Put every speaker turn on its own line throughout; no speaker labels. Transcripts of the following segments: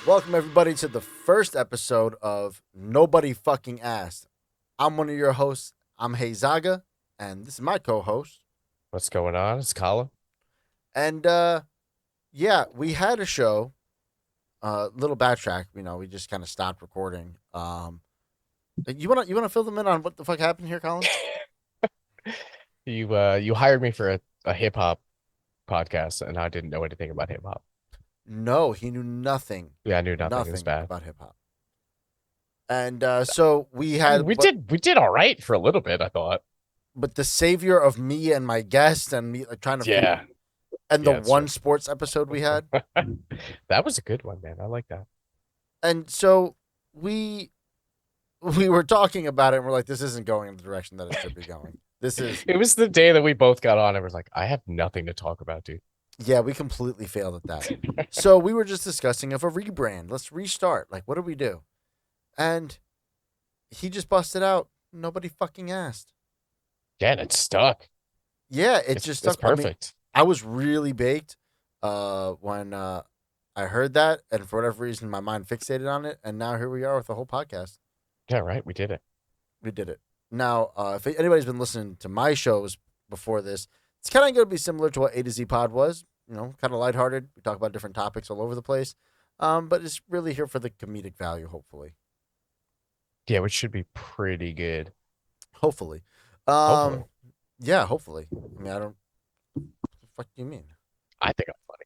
Welcome everybody to the first episode of Nobody Fucking Asked. I'm one of your hosts. I'm Zaga, and this is my co-host.
What's going on? It's Colin.
And yeah, we had a show, little backtrack. You know, we just kind of stopped recording. You wanna fill them in on what the fuck happened here, Colin?
You hired me for a hip hop podcast, and I didn't know anything about hip hop.
No, he knew nothing.
Yeah, I knew nothing. It was
Nothing
bad.
about hip hop. And so we had
We did all right for a little bit, I thought.
but the savior of me and my guest and me like trying to
Yeah.
and
Yeah,
the
that's
one
right.
sports episode we had.
That was a good one, man. I like that.
And so we were talking about it and we're like, this isn't going in the direction that it should be going. This is
It was the day that we both got on and was like, I have nothing to talk about, dude.
yeah, we completely failed at that. So we were just discussing of a rebrand. Let's restart. Like, what do we do? And he just busted out. Nobody fucking asked.
Yeah, and it's stuck.
Yeah, it
It's
just
it's
stuck. I mean,
perfect.
I was really baked when I heard that, and for whatever reason, my mind fixated on it, and now here we are with the whole podcast.
Yeah, right. We did it.
We did it. Now, if anybody's been listening to my shows before this, it's kind of going to be similar to what A to Z Pod was. You know, kind of lighthearted. We talk about different topics all over the place, but it's really here for the comedic value.
Yeah, which should be pretty good.
Hopefully.
Hopefully.
Yeah, hopefully. I mean, I don't. What the fuck do you mean?
I think I'm funny.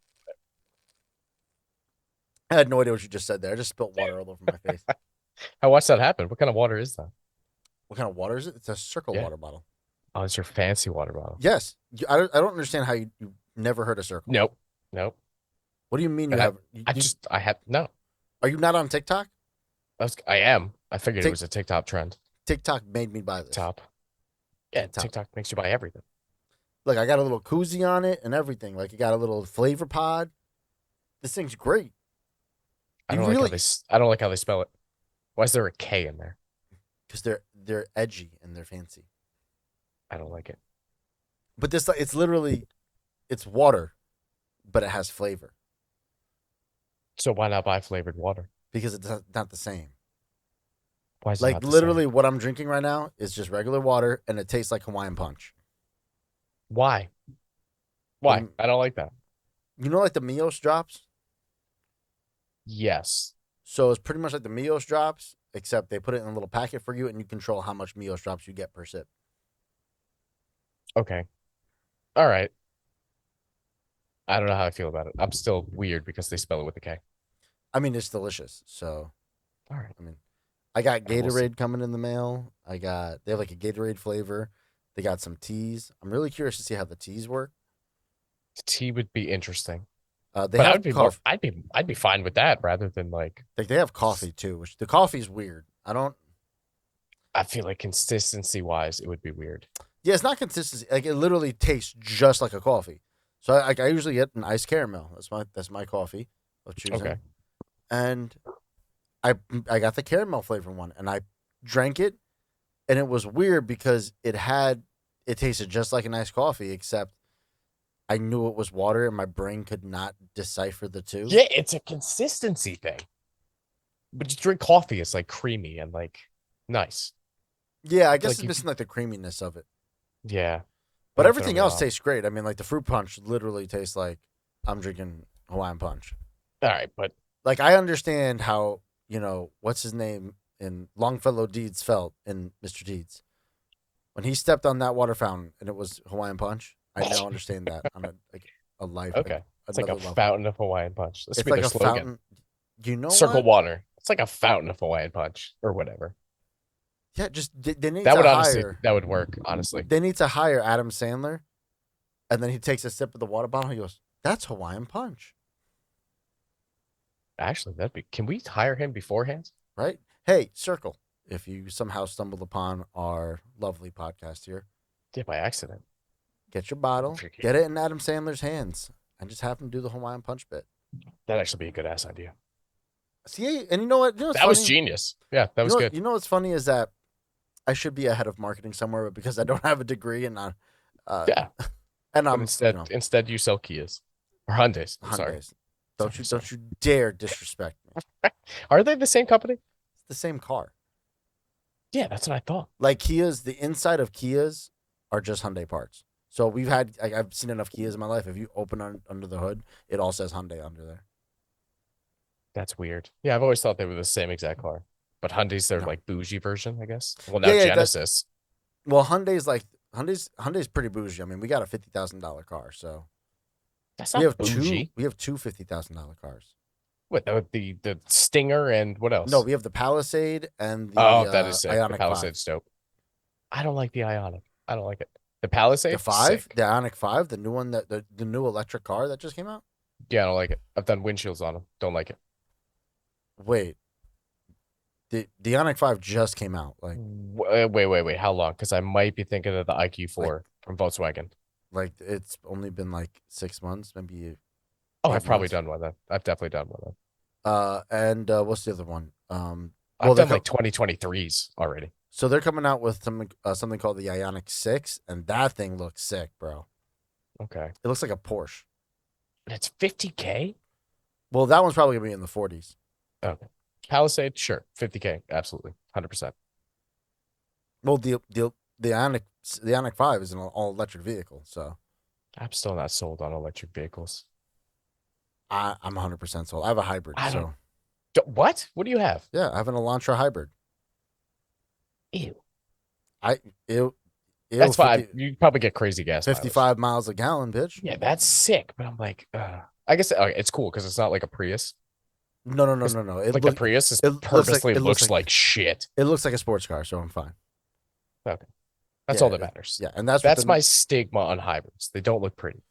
I had no idea what you just said there. I just spilled water all over my face.
I watched that happen. What kind of water is that?
What kind of water is it? It's a Circle
Yeah.
water bottle.
Oh, it's your fancy water bottle.
Yes. I don't understand how you never heard of Circle.
Nope.
What do you mean you
And
have?
I had no.
Are you not on TikTok?
I am. I figured
Tik-
it was a TikTok trend.
TikTok made me buy this.
Top. Yeah,
TikTok.
TikTok makes you buy everything.
Look, I got a little koozie on it and everything. Like, you got a little flavor pod. This thing's great.
I
You
don't like
really-
how I don't like how they spell it. Why is there a K in there?
Because they're edgy and they're fancy.
I don't like it.
But this, it's literally, it's water, but it has flavor
So why not buy flavored water?
because it's not the same.
Why is it
Like,
not the
literally,
same?
what I'm drinking right now is just regular water, and it tastes like Hawaiian Punch.
Why? Why?
Um,
I don't like that.
You know, like the Mios drops.
Yes.
So it's pretty much like the Mios drops, except they put it in a little packet for you, and you control how much Mios drops you get per sip.
Okay. All right. I don't know how I feel about it. I'm still weird because they spell it with a K.
I mean, it's delicious. So,
All right.
I mean, I got
I will see.
Gatorade coming in the mail. They have like a Gatorade flavor. They got some teas. I'm really curious to see how the teas work.
Tea would be interesting.
They
But I
have
would be more
coffee.
I'd be fine with that rather than like
Like, they have coffee too, which the coffee's weird.
I feel like consistency wise it would be weird.
Yeah, it's not consistency. Like, it literally tastes just like a coffee. So I usually get an iced caramel. That's my coffee of choosing.
Okay.
And I got the caramel flavor one, and I drank it, and it was weird because it tasted just like an iced coffee, except I knew it was water, and my brain could not decipher the two.
Yeah, it's a consistency thing. But you drink coffee, it's like creamy and like nice.
Yeah, I guess
Like
it's
you-
missing like the creaminess of it,
Yeah.
but
Don't
everything
throw me
else
off.
tastes great. I mean, like the fruit punch literally tastes like I'm drinking Hawaiian Punch.
All right, but
Like, I understand how, what's his name in Longfellow Deeds felt in Mr. Deeds. When he stepped on that water fountain and it was Hawaiian Punch, I now understand that on a life.
okay. It's like a
another level.
fountain of Hawaiian punch. This
It's
should be
like
their
a
slogan.
fountain. You know
Circle
what?
water. It's like a fountain of Hawaiian punch or whatever.
Yeah, just they need
That
to
would honestly
hire.
that would work, honestly.
They need to hire Adam Sandler, and then he takes a sip of the water bottle. He goes, "That's Hawaiian Punch,
Actually, can we hire him beforehand?
right?" Hey, Circle. If you somehow stumbled upon our lovely podcast here,
Yeah, by accident.
get your bottle,
Freaky.
get it in Adam Sandler's hands, and just have him do the Hawaiian Punch bit.
That'd actually be a good ass idea.
See, and you know what? You know what's
That was
funny?
genius. Yeah, that was good.
You know what's funny is that I should be a head of marketing somewhere, but because I don't have a degree and
Yeah.
and
But
I'm
instead you sell Kias. Or Hyundais. I'm sorry.
Hyundais.
Sorry, sorry.
Don't you dare disrespect me.
Are they the same company?
It's the same car.
Yeah, that's what I thought.
Like Kias, the inside of Kias are just Hyundai parts. So I've seen enough Kias in my life. If you open under the hood, it all says Hyundai under there.
That's weird. Yeah, I've always thought they were the same exact car. But Hyundai's their
No.
like bougie version, I guess. Well,
Yeah,
now
yeah,
Genesis.
Well, Hyundai's pretty bougie. I mean, we got a $50,000 car, so
That's
we
not
have
bougie.
We have two $50,000 cars.
What the Stinger and what else?
No, we have the Palisade and
Oh,
the
that is sick. The
Ionic 5.
Palisade's dope. I don't like the Ionic. I don't like it. The
The
Palisade,
5,
sick.
the Ionic 5, the new one the new electric car that just came out.
Yeah, I don't like it. I've done windshields on them. Don't like it.
Wait, the Ionic 5 just came out.
Wait. How long? Because I might be thinking of the IQ4 from Volkswagen.
Like it's only been like 6 months, maybe.
Oh,
8
I've probably
months.
done one then. I've definitely done one then.
And what's the other one?
I've
they're
done like 2023s already.
so they're coming out with something called the Ionic 6, and that thing looks sick, bro.
Okay.
It looks like a Porsche.
It's 50K?
Well, that one's probably gonna be in the 40s.
Okay. Palisade, sure. 50K. Absolutely. 100%.
Well, the Ionic 5 is an all electric vehicle, so
I'm still not sold on electric vehicles.
I'm 100% sold. I have a hybrid,
I
so
What? What do you have?
yeah, I have an Elantra hybrid.
Ew.
Ew,
That's fine.
50
You probably get crazy gas mileage.
55 miles a gallon, bitch.
Yeah, that's sick. But I'm like, I guess okay, it's cool because it's not like a Prius.
No.
Like the Prius is purposely looks like shit.
It looks like a sports car, so I'm fine.
Okay. That's
Yeah,
all that matters.
Yeah, and that's
my stigma on hybrids. They don't look pretty.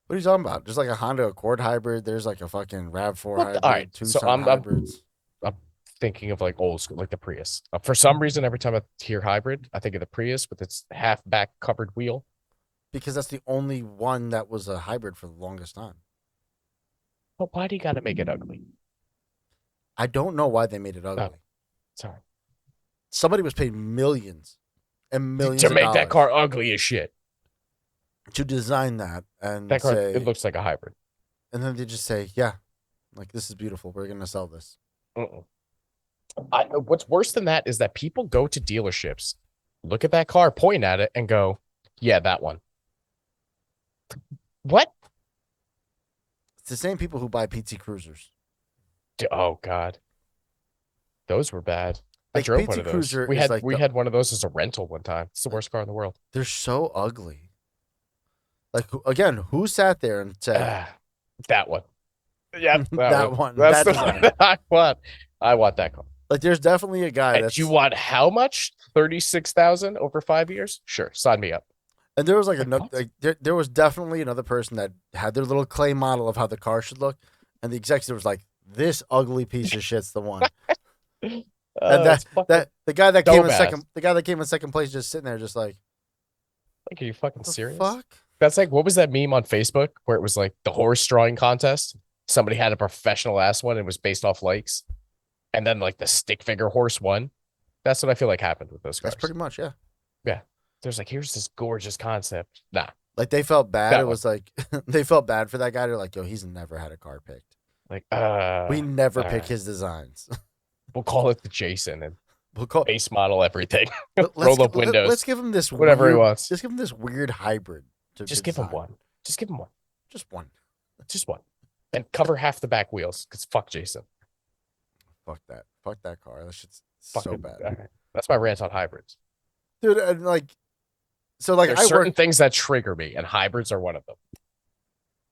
What are you talking about? There's like a Honda Accord hybrid. There's like a fucking RAV4 hybrid.
All right, so
Tucson hybrids.
I'm thinking of like old school, like the Prius. For some reason, every time I hear hybrid, I think of the Prius with its half back covered wheel.
Because that's the only one that was a hybrid for the longest time.
But why do you got to make it ugly?
I don't know why they made it ugly.
Oh, sorry.
Somebody was paid millions and millions
To
of
make
dollars
that car ugly as shit.
to design that and
That car,
say,
it looks like a hybrid.
and then they just say, yeah, like this is beautiful. We're gonna sell this.
What's worse than that is that people go to dealerships, look at that car, point at it, and go, "Yeah, that one." What?
It's the same people who buy PT Cruisers.
Oh God, those were bad. I
Like,
drove
PT
one of those.
Cruiser
We
is
had
like
we had one of those as a rental one time. It's the worst car in the world.
They're so ugly. Like again, who sat there and said
That one? Yeah,
that one?
That's
That
the one that I want. I want that car.
Like, there's definitely a guy
And
that's.
you want how much? 36,000 over 5 years? Sure, sign me up.
And there was like
Like,
another.
what?
Like, there was definitely another person that had their little clay model of how the car should look, and the executive was like, "This ugly piece of shit's the one." And that the guy that
so
came in
bad.
second, the guy that came in second place, just sitting there, just like,
Are you fucking
the
serious?
fuck?
That's like, what was that meme on Facebook where it was like the horse drawing contest? Somebody had a professional ass one and it was based off likes. And then like the stick figure horse won. That's what I feel like happened with those cars.
That's pretty much, yeah.
There's like, here's this gorgeous concept. Nah.
Like, they felt bad.
That
It was like they felt bad for that guy. They're like, "Yo, he's never had a car picked.
Like,
We never
all
pick
right.
his designs.
We'll call it the Jason and
We'll call
base model everything.
let's
Roll
gi-
up windows.
Let's give him this
Whatever he
weird,
wants.
Just give him this weird hybrid.
Just give him one. Just give him one.
Just one.
Just one. And cover half the back wheels because fuck Jason.
Fuck that. Fuck that car. That shit's
Fuck
so
it.
bad,
All right. That's my rant on hybrids.
dude. And like, so like
There's
I
certain
work.
things that trigger me, and hybrids are one of them.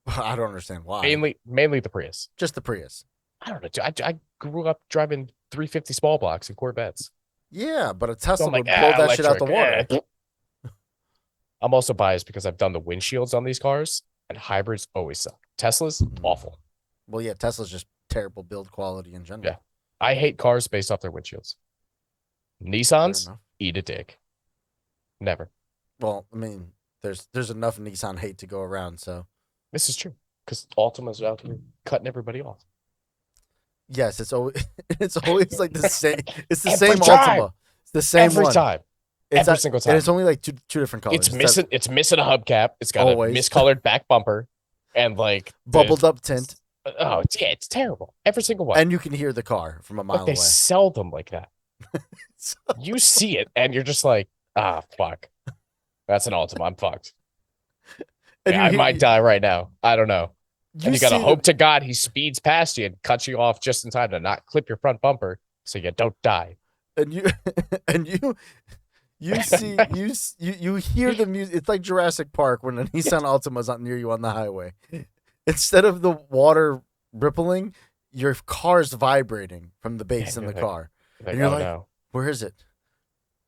I don't understand why.
Mainly the Prius.
Just the Prius.
I don't know. I grew up driving 350 small blocks and Corvettes.
Yeah, but a
So
Tesla
I'm like,
would blow that shit out the
electric,
water.
I'm also biased because I've done the windshields on these cars, and hybrids always suck. Teslas, awful.
Well, yeah, Tesla's just terrible build quality in general.
Yeah. I hate cars based off their windshields.
Fair
Nissans,
enough.
eat a dick. Never.
Well, I mean, there's enough Nissan hate to go around, so
This is true because Altima's out here cutting everybody off.
yes, it's always it's always like the same. It's the
Every
same
time.
Altima. It's the same
Every
one.
time.
It's
Every
not,
single
and
time.
it's only like two different colors.
It's missing a hubcap. It's got a
Always
miscolored back bumper, and like the
bubbled up tint,
it's terrible. Every single one.
and you can hear the car from a
But
mile
they
away.
sell them like that.
So-
You see it, and you're just like, fuck. That's an Altima. I'm fucked.
and
Yeah,
you
I might die right now. I don't know. And you gotta
see
hope
them,
to God he speeds past you and cuts you off just in time to not clip your front bumper so you don't die.
and you and you see you hear the music. It's like Jurassic Park when a Nissan Altima's not near you on the highway. Instead of the water rippling, your car's vibrating from the bass in the car, and you're
oh
like,
no.
"Where is it?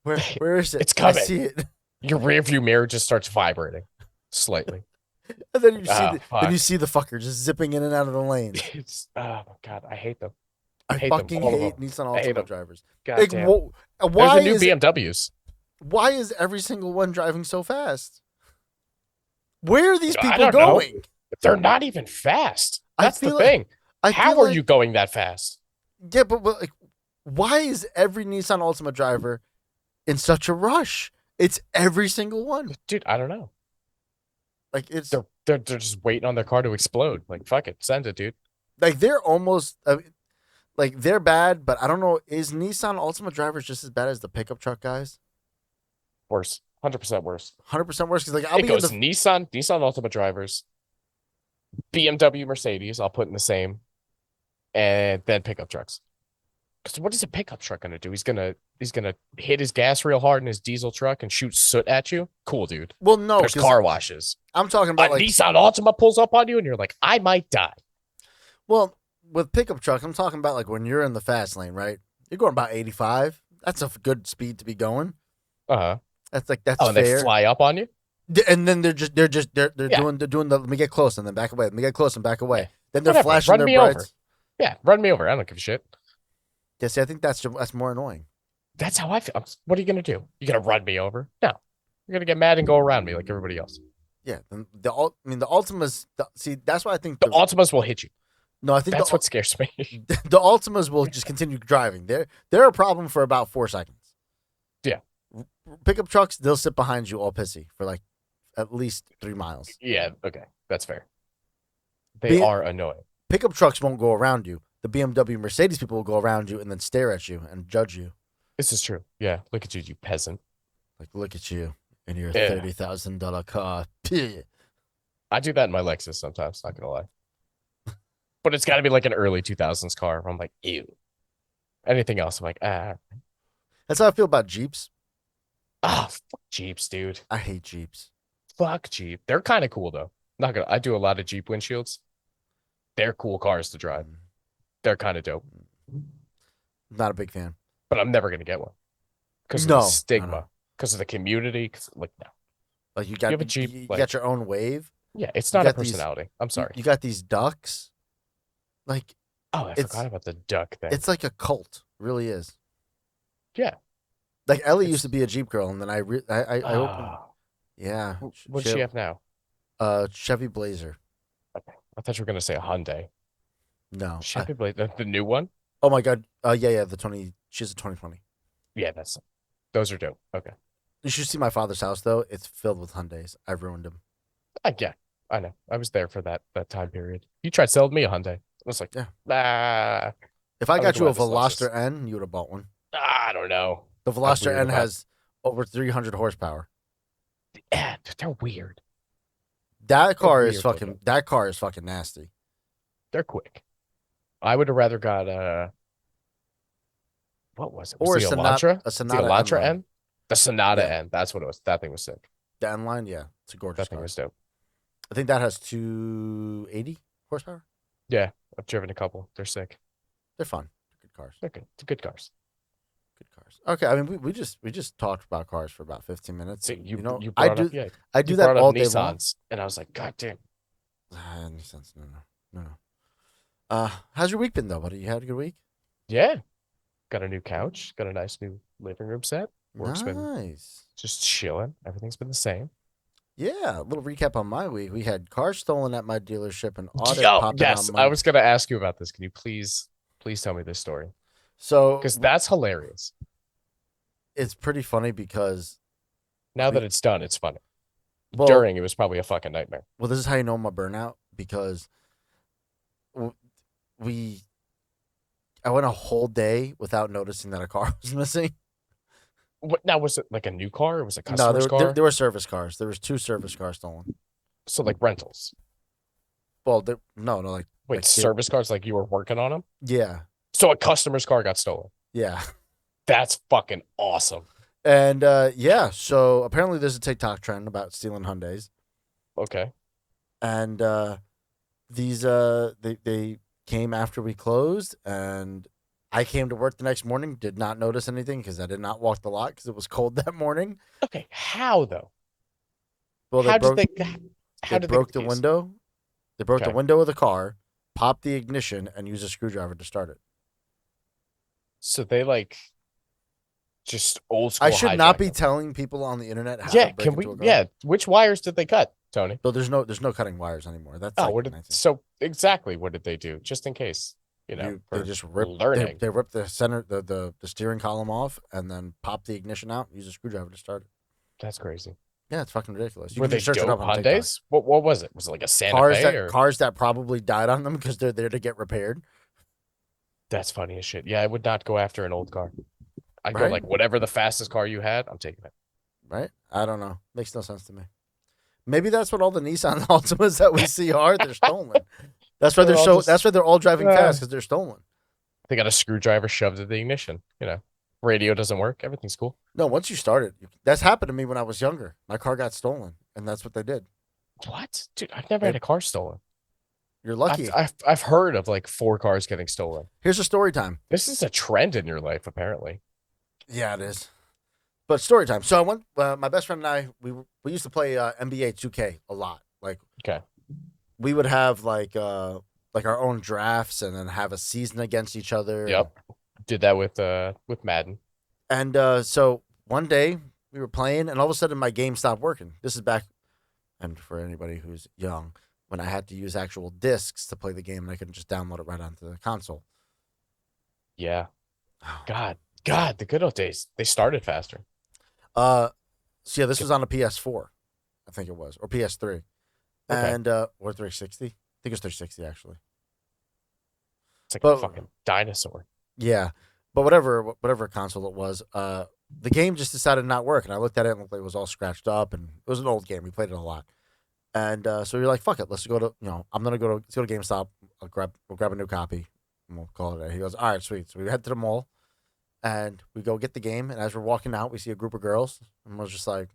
Where is it?
It's coming.
I see it."
Your rear view mirror just starts vibrating slightly.
And then you see
Oh,
then you
fuck.
see the fucker just zipping in and out of the lanes.
It's oh my God, I hate them.
I
Hate them.
fucking
All of
hate
them.
Nissan
I hate
Altima
them.
drivers.
God
Like,
damn. They're
why
the new
is
BMWs.
why is every single one driving so fast? Where are these
I
people
don't know.
going?
They're not even fast.
I
That's the
feel
thing.
I
How
feel
are
like,
you going that fast?
yeah, but like, why is every Nissan Altima driver in such a rush? It's every single one.
Dude, I don't know.
Like it's
They're just waiting on their car to explode. Like, fuck it. Send it, dude.
like they're almost like they're bad, but I don't know. Is Nissan Altima drivers just as bad as the pickup truck guys?
Worse. 100% worse.
100% worse. Because like I'll
It
be
goes Nissan Ultima drivers, BMW, Mercedes, I'll put in the same, and then pickup trucks. Because what is a pickup truck gonna do? He's gonna hit his gas real hard in his diesel truck and shoot soot at you. Cool, dude.
well, no,
There's
'cause
car washes.
I'm talking
A
about like
Nissan Altima pulls up on you, and you're like, I might die.
well with pickup trucks. I'm talking about like when you're in the fast lane, right? You're going about 85. That's a good speed to be going.
Uh-huh.
That's
Oh, and
fair.
they fly up on you?
And then they're
Yeah.
doing the let me get close and then back away. Let me get close and back away.
Yeah.
Then they're
Whatever.
flashing
Run
their
me
brights.
over. Yeah, run me over. I don't give a shit.
Yeah, see, I think that's more annoying.
That's how I feel. What are you gonna do? You gonna run me over? No. You're gonna get mad and go around me like everybody else.
Yeah, the Ultimas. See, that's why I think
The Altimas will hit you.
no, I think
That's what scares me.
the Ultimas will just continue driving. They're a problem for about 4 seconds.
Yeah.
Pickup trucks, they'll sit behind you all pissy for like at least 3 miles.
Yeah, okay. That's fair. They are annoying.
Pickup trucks won't go around you. The BMW Mercedes people will go around you and then stare at you and judge you.
This is true. Yeah, look at you, you peasant.
Like, look at you in your
Yeah.
$30,000 car. Pih.
I do that in my Lexus sometimes, not gonna lie. But it's gotta be like an early 2000s car where I'm like, ew. Anything else, I'm like,
That's how I feel about Jeeps.
fuck Jeeps, dude.
I hate Jeeps.
Fuck Jeep. They're kind of cool though. Not gonna. I do a lot of Jeep windshields. They're cool cars to drive. They're kind of dope.
Not a big fan.
But I'm never gonna get one because of
No,
the
no,
stigma, because of the community. Like, no.
Like you
You
got
have a Jeep,
you
like-
got your own wave.
Yeah, it's
You
not a
got these-
personality. I'm sorry.
You got these ducks. Like
Oh, I forgot about the duck thing.
it's like a cult. It really is.
Yeah.
Like Ellie
It's-
used to be a Jeep girl, and then I opened.
Ah,
Yeah.
what does she have now?
Chevy Blazer.
I thought you were gonna say a Hyundai.
No.
Chevy Blazer, the new one.
Oh my god. Yeah. The 20. She's a 2020.
Yeah, those are dope. Okay.
You should see my father's house though. It's filled with Hyundais. I've ruined him.
Yeah, I know. I was there for that time period. You tried selling me a Hyundai. I was like,
Yeah.
nah.
If I
I
got you a
think about this
Veloster N, you would have bought one.
I don't know.
The Veloster
weird
N
about-
has over 300 horsepower.
Yeah, they're weird.
That car
weird
is fucking.
looking.
That car is fucking nasty.
They're quick. I would have rather got what was it? Was
Or
the
a
Elantra?
a Sonata.
The Elantra
N-Line.
N? The Sonata
Yeah.
N. That's what it was. That thing was sick.
The N line, yeah, it's a gorgeous
That thing
car.
was dope.
I think that has 280 horsepower.
Yeah, I've driven a couple. They're sick.
They're fun. They're good cars.
They're good. They're good cars.
Good cars. Okay, I mean we just talked about cars for about 15 minutes.
See,
and,
you
know,
brought
I do
up, yeah,
I do
you
that
brought up
all day long.
Nissans, and I was like, God damn.
Any sense? No. How's your week been though, buddy? You had a good week?
Yeah. Got a new couch. Got a nice new living room set. Work's been
Nice.
just chilling. Everything's been the same.
Yeah, a little recap on my week. We had cars stolen at my dealership and audit
Yo,
popping
yes,
on
I
Monday.
was gonna ask you about this. Can you please tell me this story?
So
Because that's hilarious.
it's pretty funny because
Now
we
that it's done, it's funny.
well
During, it was probably a fucking nightmare.
well this is how you know my burnout because w- we I went a whole day without noticing that a car was missing.
What now? Was it like a new car or was it a
No,
customer's car?
there were service cars. There was two service cars stolen.
So like rentals.
Well, no,
Wait,
like they,
service cars like you were working on them?
yeah,
So a customer's car got stolen.
yeah,
That's fucking awesome.
and yeah. So apparently there's a TikTok trend about stealing Hyundais,
Okay.
and these they came after we closed, and I came to work the next morning. Did not notice anything because I did not walk the lot because it was cold that morning.
Okay. How though?
Well,
How did they
they
how did they
broke
get
the
these?
window. They broke the
Okay.
window of the car, popped the ignition, and used a screwdriver to start it.
So they like just old
I
school
should not
hijacked
be
them.
telling people on the internet how
Yeah,
to break
can we
into a car.
yeah, which wires did they cut, Tony?
So there's no cutting wires anymore. That's
Oh,
like
what did
19.
so exactly what did they do? Just in case,
They
for
just rip
learning.
they rip the center the steering column off and then pop the ignition out. Use a screwdriver to start it.
That's crazy.
Yeah, it's fucking ridiculous. You
Were
can
they
just search it
dope
up on TikTok.
Hyundais? What was it? Was it like a Santa Fe or
Cars that probably died on them because they're there to get repaired.
that's funny as shit. Yeah, I would not go after an old car. I'd go
Right?
like whatever the fastest car you had, I'm taking it.
Right? I don't know. Makes no sense to me. Maybe that's what all the Nissan Altimas that we see are. They're stolen. That's why
They're
they're
all
so.
just-
That's why they're all driving
Yeah.
fast because they're stolen.
They got a screwdriver shoved in the ignition. Radio doesn't work. Everything's cool.
No, once you start it, that's happened to me when I was younger. My car got stolen, and that's what they did.
What? Dude, I've never had a car stolen.
You're lucky.
I've heard of like 4 cars getting stolen.
Here's a story time.
This is a trend in your life, apparently.
Yeah, it is. But story time. So I went. My best friend and I, we used to play NBA 2K a lot. Like
Okay.
we would have like our own drafts and then have a season against each other.
Yep. Did that with Madden.
And so one day we were playing, and all of a sudden my game stopped working. This is back, and for anybody who's young, when I had to use actual discs to play the game, and I couldn't just download it right onto the console.
Yeah. God, the good old days. They started faster.
So yeah, this was on a PS4, I think it was, or PS3,
Okay.
and or 360. I think it was 360 actually.
It's like
But-
a fucking dinosaur.
Yeah, but whatever console it was, the game just decided to not work, and I looked at it and it looked like it was all scratched up, and it was an old game. We played it a lot, and so you're like, fuck it, let's go to let's go to GameStop. We'll grab a new copy, and we'll call it a day. He goes, all right, sweet. So we head to the mall, and we go get the game, and as we're walking out, we see a group of girls, and we're just like,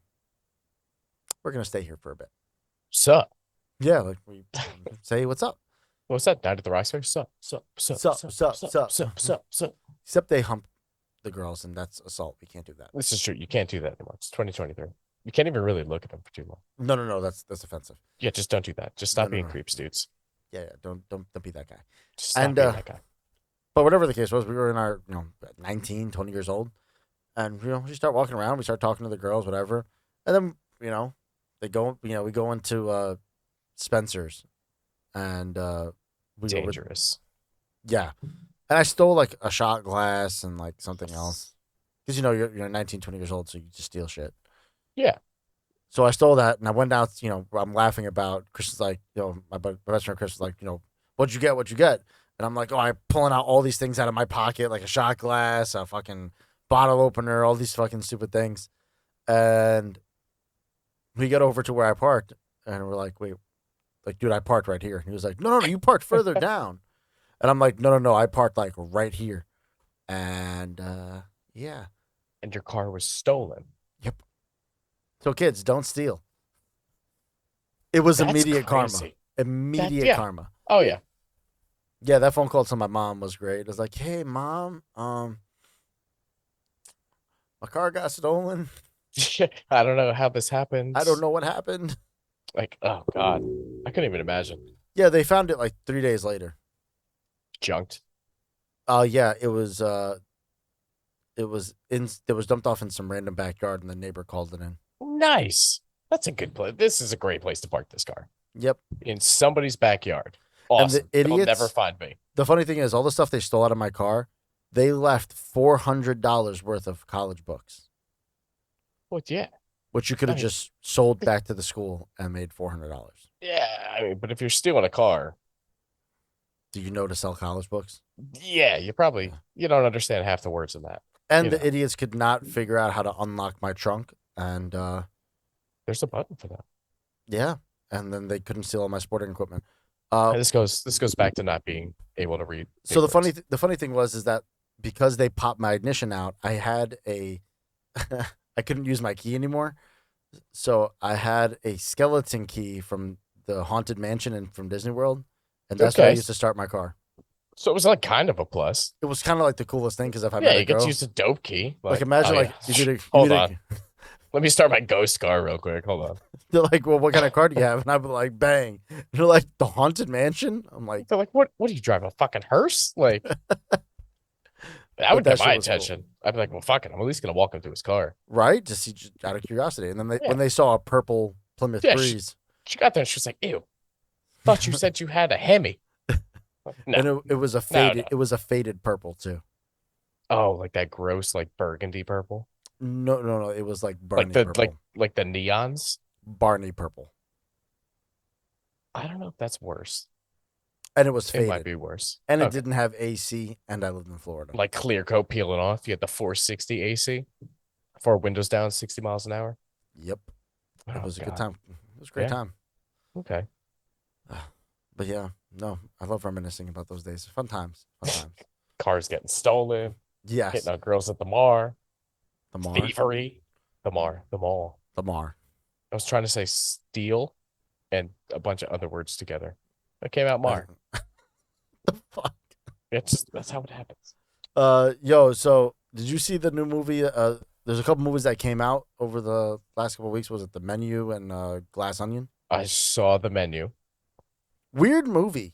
we're gonna stay here for a bit.
Sup?
Yeah, like we say what's up.
What's that? Night at the Roxbury? Sup?
Except they hump the girls, and that's assault. We can't do that.
This is true. You can't do that anymore. It's 2023. You can't even really look at them for too long.
No, that's offensive.
Yeah, just don't do that. Just stop
No,
being
no.
creeps, dudes.
Yeah, don't be that guy.
Just stop
And,
being that guy.
But whatever the case was, we were in our 19, 20 years old, and we start walking around, we start talking to the girls, whatever, and then they go, we go into Spencer's, and we go with,
Dangerous.
yeah, and I stole like a shot glass and like something else, because you're 19, 20 years old, so you just steal shit.
Yeah.
So I stole that, and I went out. I'm laughing about. Chris is like, my best friend Chris was like, what'd you get? What'd you get? And I'm like, I'm pulling out all these things out of my pocket, like a shot glass, a fucking bottle opener, all these fucking stupid things. And we get over to where I parked, and we're like, wait, like, dude, I parked right here. And he was like, no, you parked further down. And I'm like, no, I parked like right here. And yeah.
And your car was stolen.
So kids, don't steal. It was
That's
immediate karma.
crazy.
Immediate
yeah.
karma.
Oh yeah.
Yeah, that phone call to my mom was great. It was like, hey mom, my car got stolen.
I don't know how this happened.
I don't know what happened.
Like, oh god, I couldn't even imagine.
Yeah, they found it like 3 days later.
Junked.
Yeah, it was dumped off in some random backyard, and the neighbor called it in.
Nice. That's a good place. This is a great place to park this car
Yep.
in somebody's backyard.
And
Awesome.
the
They'll
idiots,
never find me.
the funny thing is, all the stuff they stole out of my car, they left $400 worth of college books.
Well, yeah.
which you could
I
have
mean,
just sold back to the school and made $400.
yeah. I mean, but if you're stealing a car,
Do you know to sell college books?
yeah,
Yeah.
you don't understand half the words in that.
And
You
the
know,
idiots could not figure out how to unlock my trunk, and
there's a button for that.
yeah, and then they couldn't steal all my sporting equipment.
And this goes back to not being able to read
So
papers.
the funny thing was is that because they popped my ignition out, I had a I couldn't use my key anymore. So I had a skeleton key from the Haunted Mansion and from Disney World, and that's what I
Okay,
used to start my car.
so it was like kind of a plus.
It was kind of like the coolest thing because if I
Yeah,
met a
you get to
girl,
use a dope key.
like
Like, oh
imagine
yeah,
like you
hold
meet
on,
a
let me start my ghost car real quick. Hold on.
they're like, well, what kind of car do you have? And I'd be like, bang. And they're like, the Haunted Mansion. I'm like,
They're like, what? What do you drive a fucking hearse? Like, that
but
would
that
get
shit
my
was cool,
attention. I'd be like, well, fuck it. I'm at least gonna walk him to his car.
right? Just out of curiosity. And then
Yeah,
when they saw a purple Plymouth
yeah.
Breeze,
She got there and she was like, ew. Thought you said you had a Hemi. No,
and it was a
no, no.
faded purple too.
Oh, like that gross, like burgundy purple,
No, no, no. It was like
like
Barney
the like
purple.
like the neons.
Barney purple.
I don't know if that's worse.
And it was
It might
faded.
be worse.
And it
Okay,
didn't have AC, and I lived in Florida.
like clear coat peeling off. You had the 460 AC, four windows down, 60 miles an hour.
Yep. It
Oh
was a good
God.
time. It was a great
Yeah.
time.
Okay.
But yeah, no, I love reminiscing about those days. Fun times. Fun times.
Cars getting stolen,
Yes.
hitting on girls at the Mar,
The Mar.
thievery, the mall.
The Mar.
I was trying to say steal and a bunch of other words together. It came out Mar.
The fuck?
That's how it happens.
Yo, so did you see the new movie? There's a couple movies that came out over the last couple of weeks. Was it The Menu and Glass Onion?
I saw the menu.
Weird movie.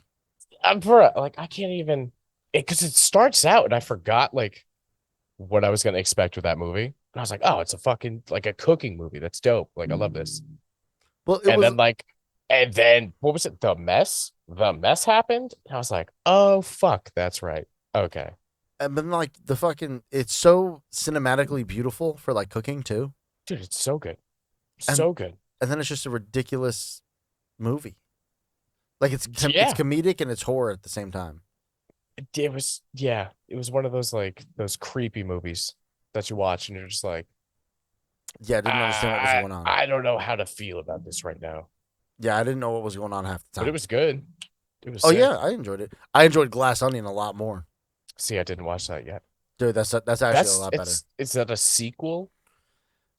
I'm for like I can't even because it starts out and I forgot like what I was gonna expect with that movie. And I was like, oh, it's a fucking like a cooking movie. That's dope. Like I love this.
Well, it
And
was,
then like and then what was it? The mess? The mess happened. And I was like, oh fuck, that's right. Okay.
and then like the fucking, it's so cinematically beautiful for like cooking too,
Dude, it's so good.
and
So good.
and then it's just a ridiculous movie. Like it's
Yeah.
comedic and it's horror at the same time.
It was yeah. It was one of those like those creepy movies that you watch and you're just like,
Yeah, I didn't understand what was going on.
I don't know how to feel about this right now.
Yeah, I didn't know what was going on half the
But it
time.
was good. It was
Oh
sick.
yeah, I enjoyed it. I enjoyed Glass Onion a lot more,
See, I didn't watch that yet.
dude. That's actually a
That's
lot better.
it's is that a sequel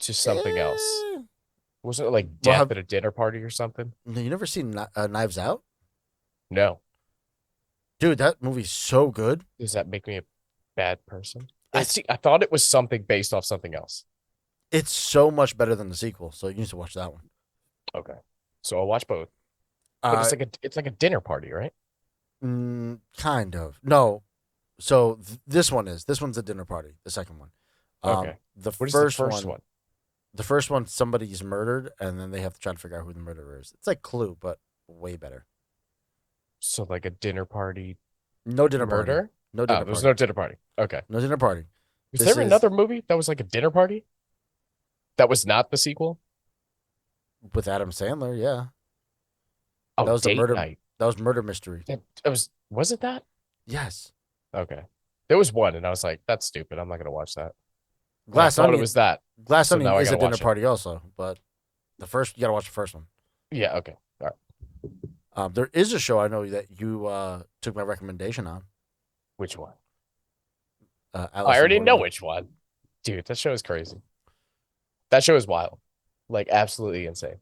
to something else?
Eh,
Wasn't it like
well,
Death at a Dinner Party or something?
you never seen Knives Out,
No.
dude? That movie's so good.
Does that make me a bad person?
It's
I thought it was something based off something else.
it's so much better than the sequel. So you need to watch that one.
Okay. So I'll watch both. But
Uh,
it's like a dinner party, right?
kind of. No. So this one's a dinner party. The second one.
Okay.
The
What is the
first
first
one,
one?
the first one, somebody's murdered, and then they have to try to figure out who the murderer is. It's like Clue, but way better.
So like a dinner party
No dinner party.
murder?
No
Oh,
dinner
there's
party.
no dinner party. Okay.
No dinner party.
Was
This
there
is
another movie that was like a dinner party? That was not the sequel?
with Adam Sandler. Yeah,
Oh,
that was the
Date
murder.
Night.
That was Murder Mystery.
It was it that?
Yes.
Okay. There was one, and I was like, that's stupid. I'm not gonna watch that. And I
Glass
thought it
Onion.
was that.
Glass
So
Onion
now I
is a
gotta
dinner
watch it.
party also, but the first you gotta watch the first one.
Yeah, okay. All right.
There is a show I know that you took my recommendation on.
Which one?
Alice
I
in
already know
Borderland.
which one. Dude, that show is crazy. That show is wild. Like absolutely insane.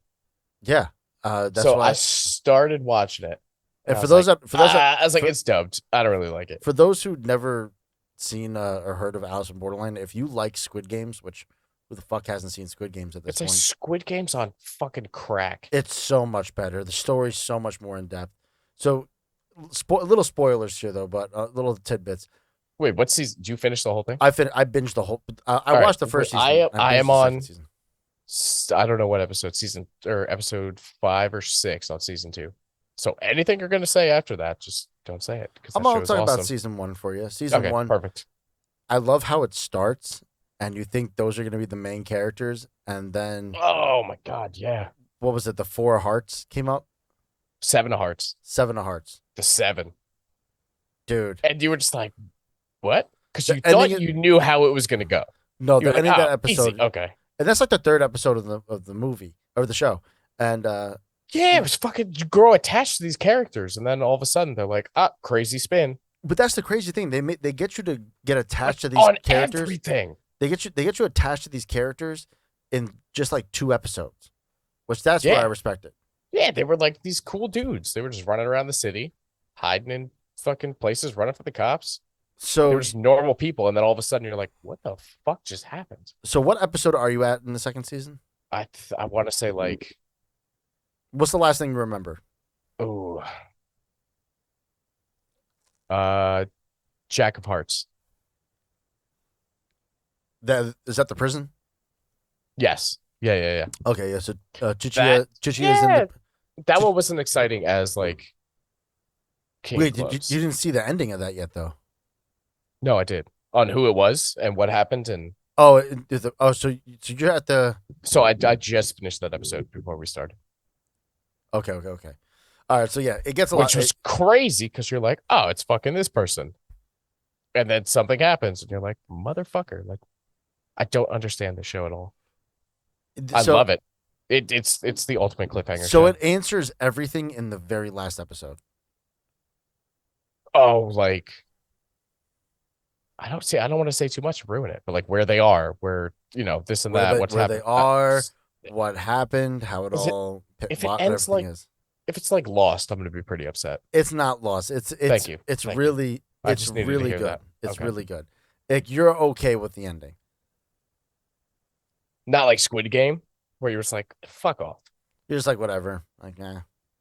Yeah, that's
So
why.
I started watching it.
And
I
for
was
those
like,
that for those
I was like,
for,
it's dubbed. I don't really like it.
for those who'd never seen or heard of Alice in Borderland, if you like Squid Games, which who the fuck hasn't seen Squid Games at this
It's like
point?
Squid Games on fucking crack.
It's so much better. The story's so much more in depth. So, little spoilers here though, but little tidbits.
Wait, what season? Did you finish the whole thing?
I binged the whole. I
All right.
watched the first
Wait,
season.
I
binged
am
the second
on.
season.
I don't know what season or episode 5 or 6 on season 2. So anything you're gonna say after that, just don't say it because
I'm
that
gonna
show is
talk
awesome.
about season one for you. Season
Okay,
one,
perfect.
I love how it starts. and you think those are going to be the main characters, and then
Oh my god, yeah.
what was it? The Four of Hearts came up.
Seven of Hearts.
Seven of Hearts,
The seven.
dude.
And you were just like, what? Because
The
you
ending.
thought you knew how it was gonna go.
No,
You were
the
like,
ending of
oh,
that
easy.
episode,
Okay.
and that's like the third episode of the movie or the show, and
Yeah, it was fucking you grow attached to these characters, and then all of a sudden they're like, ah, crazy spin.
but that's the crazy thing. They get you to get
Like
attached to these
on
characters.
everything.
They get you attached to these characters in just like 2 episodes, which that's where I
Yeah.
respect it.
Yeah, they were like these cool dudes. They were just running around the city, hiding in fucking places, running for the cops. They
So
were just normal people, and then all of a sudden you're like, what the fuck just happened?
so what episode are you at in the second season?
I want to say like,
What's the last thing you remember?
oh, Jack of Hearts.
That is that the prison?
Yes. Yeah.
Okay, yeah. So
That-
Chichi is in
yeah.
the.
That one wasn't exciting as like King
Wait,
of
you
Clubs.
didn't see the ending of that yet, though.
No, I did. On who it was and what happened, and
Oh, so you're at the.
so I just finished that episode before we started,
Okay. All right, so yeah, it gets a
which
lot.
was crazy because you're like, oh, it's fucking this person, and then something happens, and you're like, motherfucker, like, I don't understand the show at all. I love it. It's the ultimate cliffhanger.
So
show.
it answers everything in the very last episode.
Oh, like I don't want to say too much to ruin it, but like where they are, where this and that, what's
Where
happening.
they are, what happened, how it
Is it-
all,
if it
what
ends
everything
like-
is.
If it's like Lost, I'm gonna be pretty upset.
It's not lost. It's
Thank you.
It's
Thank you.
really
I
it's
just needed to
really
hear
good.
that.
It's
Okay.
really good. Like you're okay with the ending.
Not like Squid Game, where you're just like, fuck off.
You're just like whatever. Like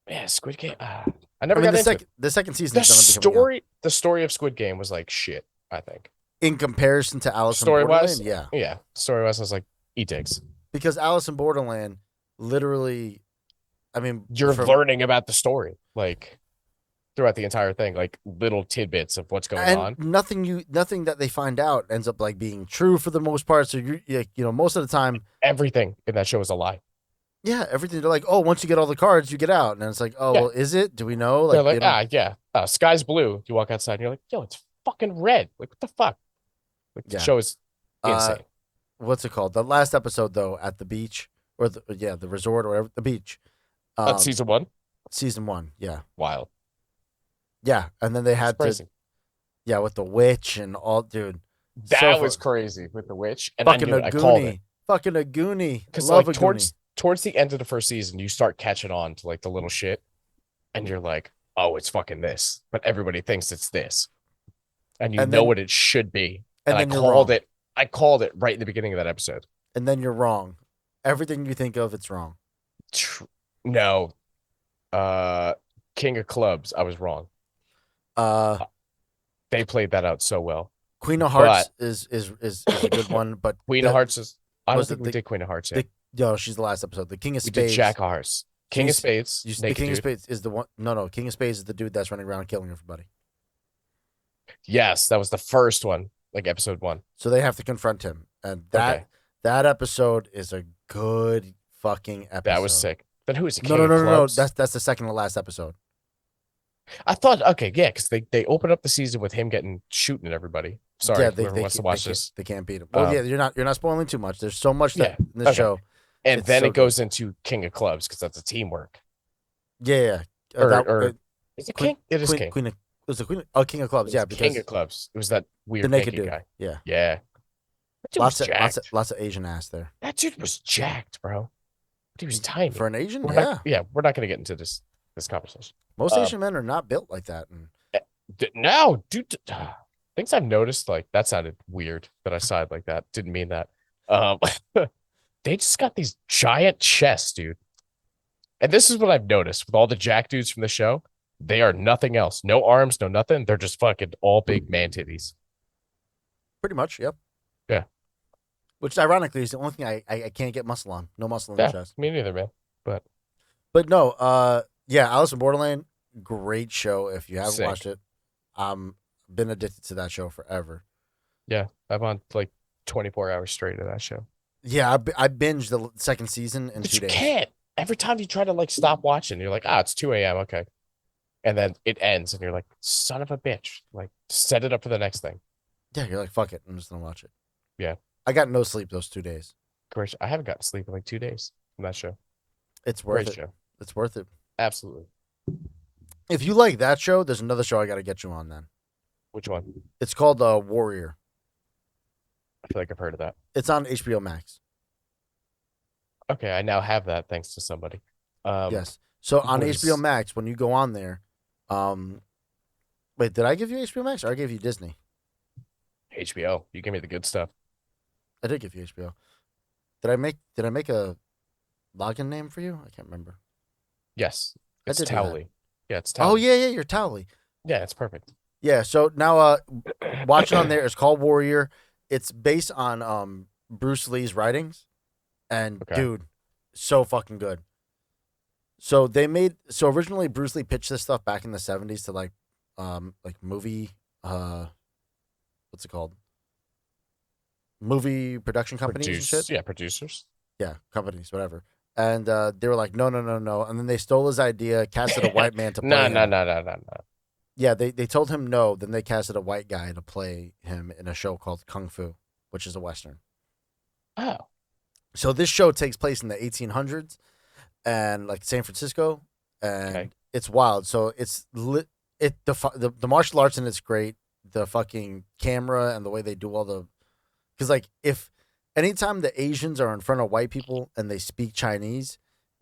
Yeah, Squid Game. I
I
never
mean
got into it.
the second season
The
is gonna be coming out.
the story of Squid Game was like shit, I think.
In comparison to Alice in
Story
Borderland,
wise,
yeah,
yeah. Story wise, I was like, eat dicks.
because Alice in Borderland, literally, I mean,
You're
from-
learning about the story, like throughout the entire thing, like little tidbits of what's going
and
on.
nothing that they find out ends up like being true for the most part. So most of the time,
Everything in that show is a lie.
yeah, everything. They're like, oh, once you get all the cards, you get out, and it's like, oh,
Yeah.
well, is it? Do we know?
They're
Like,
like, sky's blue. You walk outside and you're like, yo, it's fucking red. Like, what the fuck? Like, the
Yeah.
show is insane.
what's it called? The last episode though, at the beach or the resort or whatever, the beach.
That's season 1.
Season 1, yeah,
Wild.
yeah, and then they had to,
Crazy.
yeah, with the witch and all, dude.
That
so
was
fu-
crazy with the witch. And I
fucking
knew
a
it. I called it.
goonie, fucking a goonie.
Because
Love
like
a
towards the end of the first season, you start catching on to like the little shit, and you're like, oh, it's fucking this, but everybody thinks it's this, and you
And
know
then-
what it should be.
and
And I
then you're
called
wrong.
it. I called it right in the beginning of that episode.
And then you're wrong. Everything you think of, it's wrong.
No, King of Clubs. I was wrong. They played that out so well.
Queen of Hearts is a good one, but
Queen of Hearts is. I don't
was
think
it
we
the-
did Queen of Hearts yet.
no, she's the last episode. The King of
We did
Spades.
Jack of Hearts. King of Spades.
The
naked
King of
dude.
Spades is the one. No, King of Spades is the dude that's running around killing everybody.
Yes, that was the first one, like episode 1.
So they have to confront him, and that
Okay.
that episode is a good fucking episode.
That was sick. Then who is the
No,
King
no,
of
no, no, no.
Clubs?
That's the second to last episode.
I thought, okay, yeah, because they open up the season with him getting shooting at everybody. Sorry,
yeah,
whoever wants to watch
can't,
this.
they can't beat him. Well, yeah, you're not spoiling too much. There's so much that in this
okay.
show.
And
It's
then
so
it goes into King of Clubs because that's a teamwork.
Yeah.
Is it King? It is King.
Queen of, was the Queen? Oh, King of Clubs.
It's
Yeah, because
King of Clubs. It was that weird
the naked
naked
dude.
guy.
Yeah,
Yeah. That dude was jacked.
lots of Asian ass there
That dude was jacked, bro. But he was tiny.
for an Asian.
We're
Yeah,
not, we're not gonna get into this conversation.
most Asian men are not built like that. And
No, dude. Things I've noticed, like that sounded weird that I sighed like that. Didn't mean that. They just got these giant chests, dude. And this is what I've noticed with all the jack dudes from the show. They are nothing else. No arms, no nothing. They're just fucking all big man titties.
pretty much, yep.
Yeah.
Which ironically is the only thing I can't get muscle on. No muscle in the
Yeah,
chest.
me neither, man.
But no, yeah, Alice in Borderland, great show. If you haven't
Sick.
watched it, been addicted to that show forever.
Yeah, I'm on like 24 hours straight of that show.
Yeah, I binged the second season in
But
2
you
days.
can't. Every time you try to like stop watching, you're like, it's 2 a.m. Okay. And then it ends, and you're like, son of a bitch. Like, set it up for the next thing.
Yeah, you're like, fuck it, I'm just gonna watch it.
Yeah.
I got no sleep those 2 days.
Great. I haven't gotten sleep in like 2 days from that show.
It's worth
Great
it.
show.
It's worth it.
Absolutely.
If you like that show, there's another show I got to get you on. Then
Which one?
it's called Warrior.
I feel like I've heard of that.
It's on HBO Max.
Okay, I now have that thanks to somebody.
Yes. So on
what
HBO
is-
Max, when you go on there, wait, did I give you HBO Max or I gave you Disney?
HBO. You give me the good stuff.
I did give you HBO. Did I make a login name for you? I can't remember.
Yes. It's
did do that.
Towley. Yeah, it's Towley.
Oh yeah, you're Towley.
Yeah, it's perfect.
Yeah. So now, watching on there is called Warrior. It's based on Bruce Lee's writings, and
Okay.
dude, so fucking good. So originally Bruce Lee pitched this stuff back in the 70s to like movie what's it called? Movie production companies and shit.
Yeah, producers.
Yeah, companies, whatever. And they were like, no, no, no, no. And then they stole his idea, casted a white man to play
No,
him.
no.
Yeah, they told him no. Then they casted a white guy to play him in a show called Kung Fu, which is a Western.
Oh.
So this show takes place in the 1800s and like San Francisco, and
Okay.
it's wild. So it's lit. The martial arts in it's great. The fucking camera and the way they do all the, because like if anytime the Asians are in front of white people and they speak Chinese,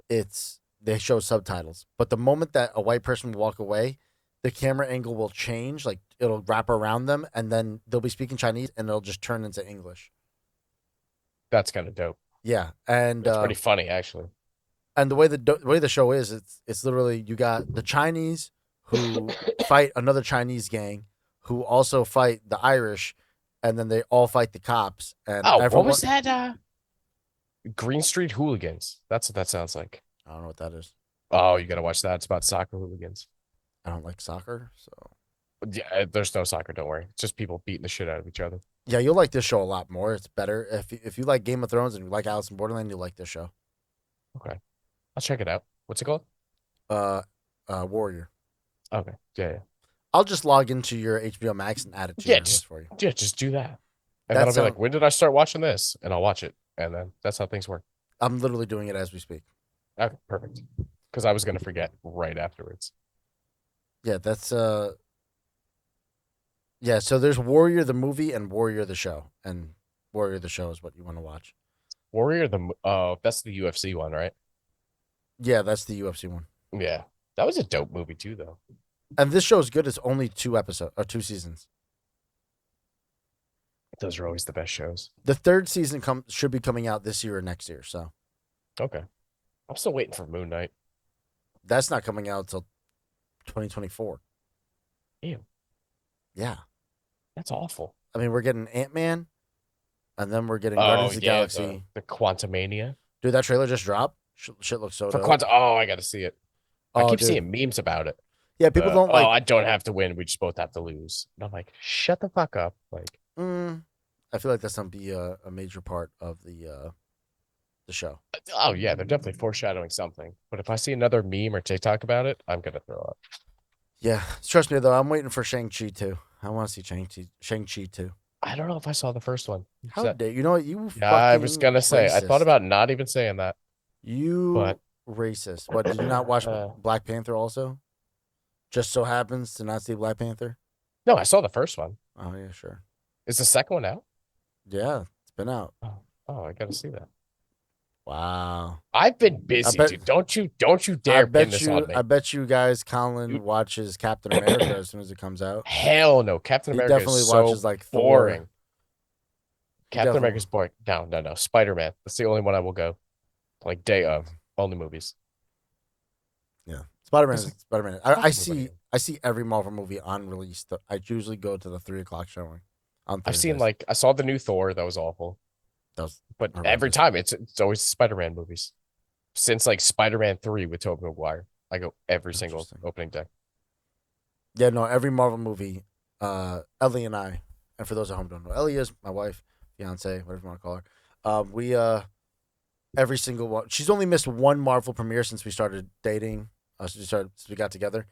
they show subtitles. But the moment that a white person will walk away, the camera angle will change. Like it'll wrap around them, and then they'll be speaking Chinese, and it'll just turn into English.
That's kind of dope.
Yeah, and
It's pretty funny, actually.
and the way the show is, it's literally you got the Chinese who fight another Chinese gang, who also fight the Irish, and then they all fight the cops. And
Oh,
everyone,
what was that? Green Street Hooligans. That's what that sounds like.
I don't know what that is.
Oh, you got to watch that. It's about soccer hooligans.
I don't like soccer, so
Yeah, there's no soccer. Don't worry. It's just people beating the shit out of each other.
yeah, you'll like this show a lot more. It's better if you like Game of Thrones and you like Alice in Borderland, you'll like this show.
Okay, I'll check it out. What's it called?
Warrior.
Okay, yeah.
I'll just log into your HBO Max and add it to
Yeah,
your list for you.
Yeah, just do that. And
That
then I'll be like,
sound-
when did I start watching this? And I'll watch it. And then that's how things work.
I'm literally doing it as we speak.
Okay, perfect. Because I was going to forget right afterwards.
Yeah, that's yeah, so there's Warrior the movie and Warrior the show. And Warrior the show is what you want to watch.
Warrior, that's the UFC one, right?
Yeah, that's the UFC one.
Yeah. That was a dope movie too, though.
And this show is good. It's only 2 seasons.
Those are always the best shows.
The third season should be coming out this year or next year. So
Okay. I'm still waiting for Moon Knight.
that's not coming out until 2024.
Ew.
Yeah.
That's awful.
I mean, we're getting Ant-Man, and then we're getting Guardians of the Galaxy.
The Quantumania.
Dude, that trailer just dropped. Shit looks so
For
dope.
Quantum. Oh, I got to see it. I
Oh,
keep
dude.
seeing memes about it.
Yeah, people don't like.
I don't have to win. We just both have to lose. And I'm like, shut the fuck up. Like,
I feel like that's gonna be a major part of the show.
oh yeah, they're definitely foreshadowing something. But if I see another meme or TikTok about it, I'm gonna throw up.
Yeah, trust me though. I'm waiting for Shang-Chi too. I want to see Shang-Chi too.
I don't know if I saw the first one.
How dare you know what you?
Yeah, I was gonna say. I thought
racist.
about not even saying that.
You
But-
racist. What, did you not watch Black Panther also? Just so happens to not see Black Panther?
No, I saw the first one.
Oh, yeah, sure.
Is the second one out?
Yeah, it's been out.
Oh, I gotta see that.
Wow.
I've been busy,
bet-
dude. Don't you dare pin this on me.
I bet you guys, Colin
You-
watches Captain America as soon as it comes out.
Hell no. Captain
He
America
definitely
is so
watches like
boring.
Thor.
Captain
definitely-
America's boring. No. Spider-Man. That's the only one I will go. Like day of. Only movies.
Yeah. Spider-Man is
Listen,
Spider-Man.
fuck
I see
everybody.
I see every Marvel movie on release. I usually go to the 3:00 showing on
I've seen
Thursdays.
I saw the new Thor. That was awful.
That was
But
horrendous.
every time it's always Spider-Man movies. Since like Spider-Man 3 with Tobey Maguire. I go every single
Interesting.
opening day.
Yeah, no, every Marvel movie, Ellie and I, and for those at home who don't know, Ellie is my wife. fiance, whatever you want to call her. We every single one. She's only missed one Marvel premiere since we started dating. Since we got together,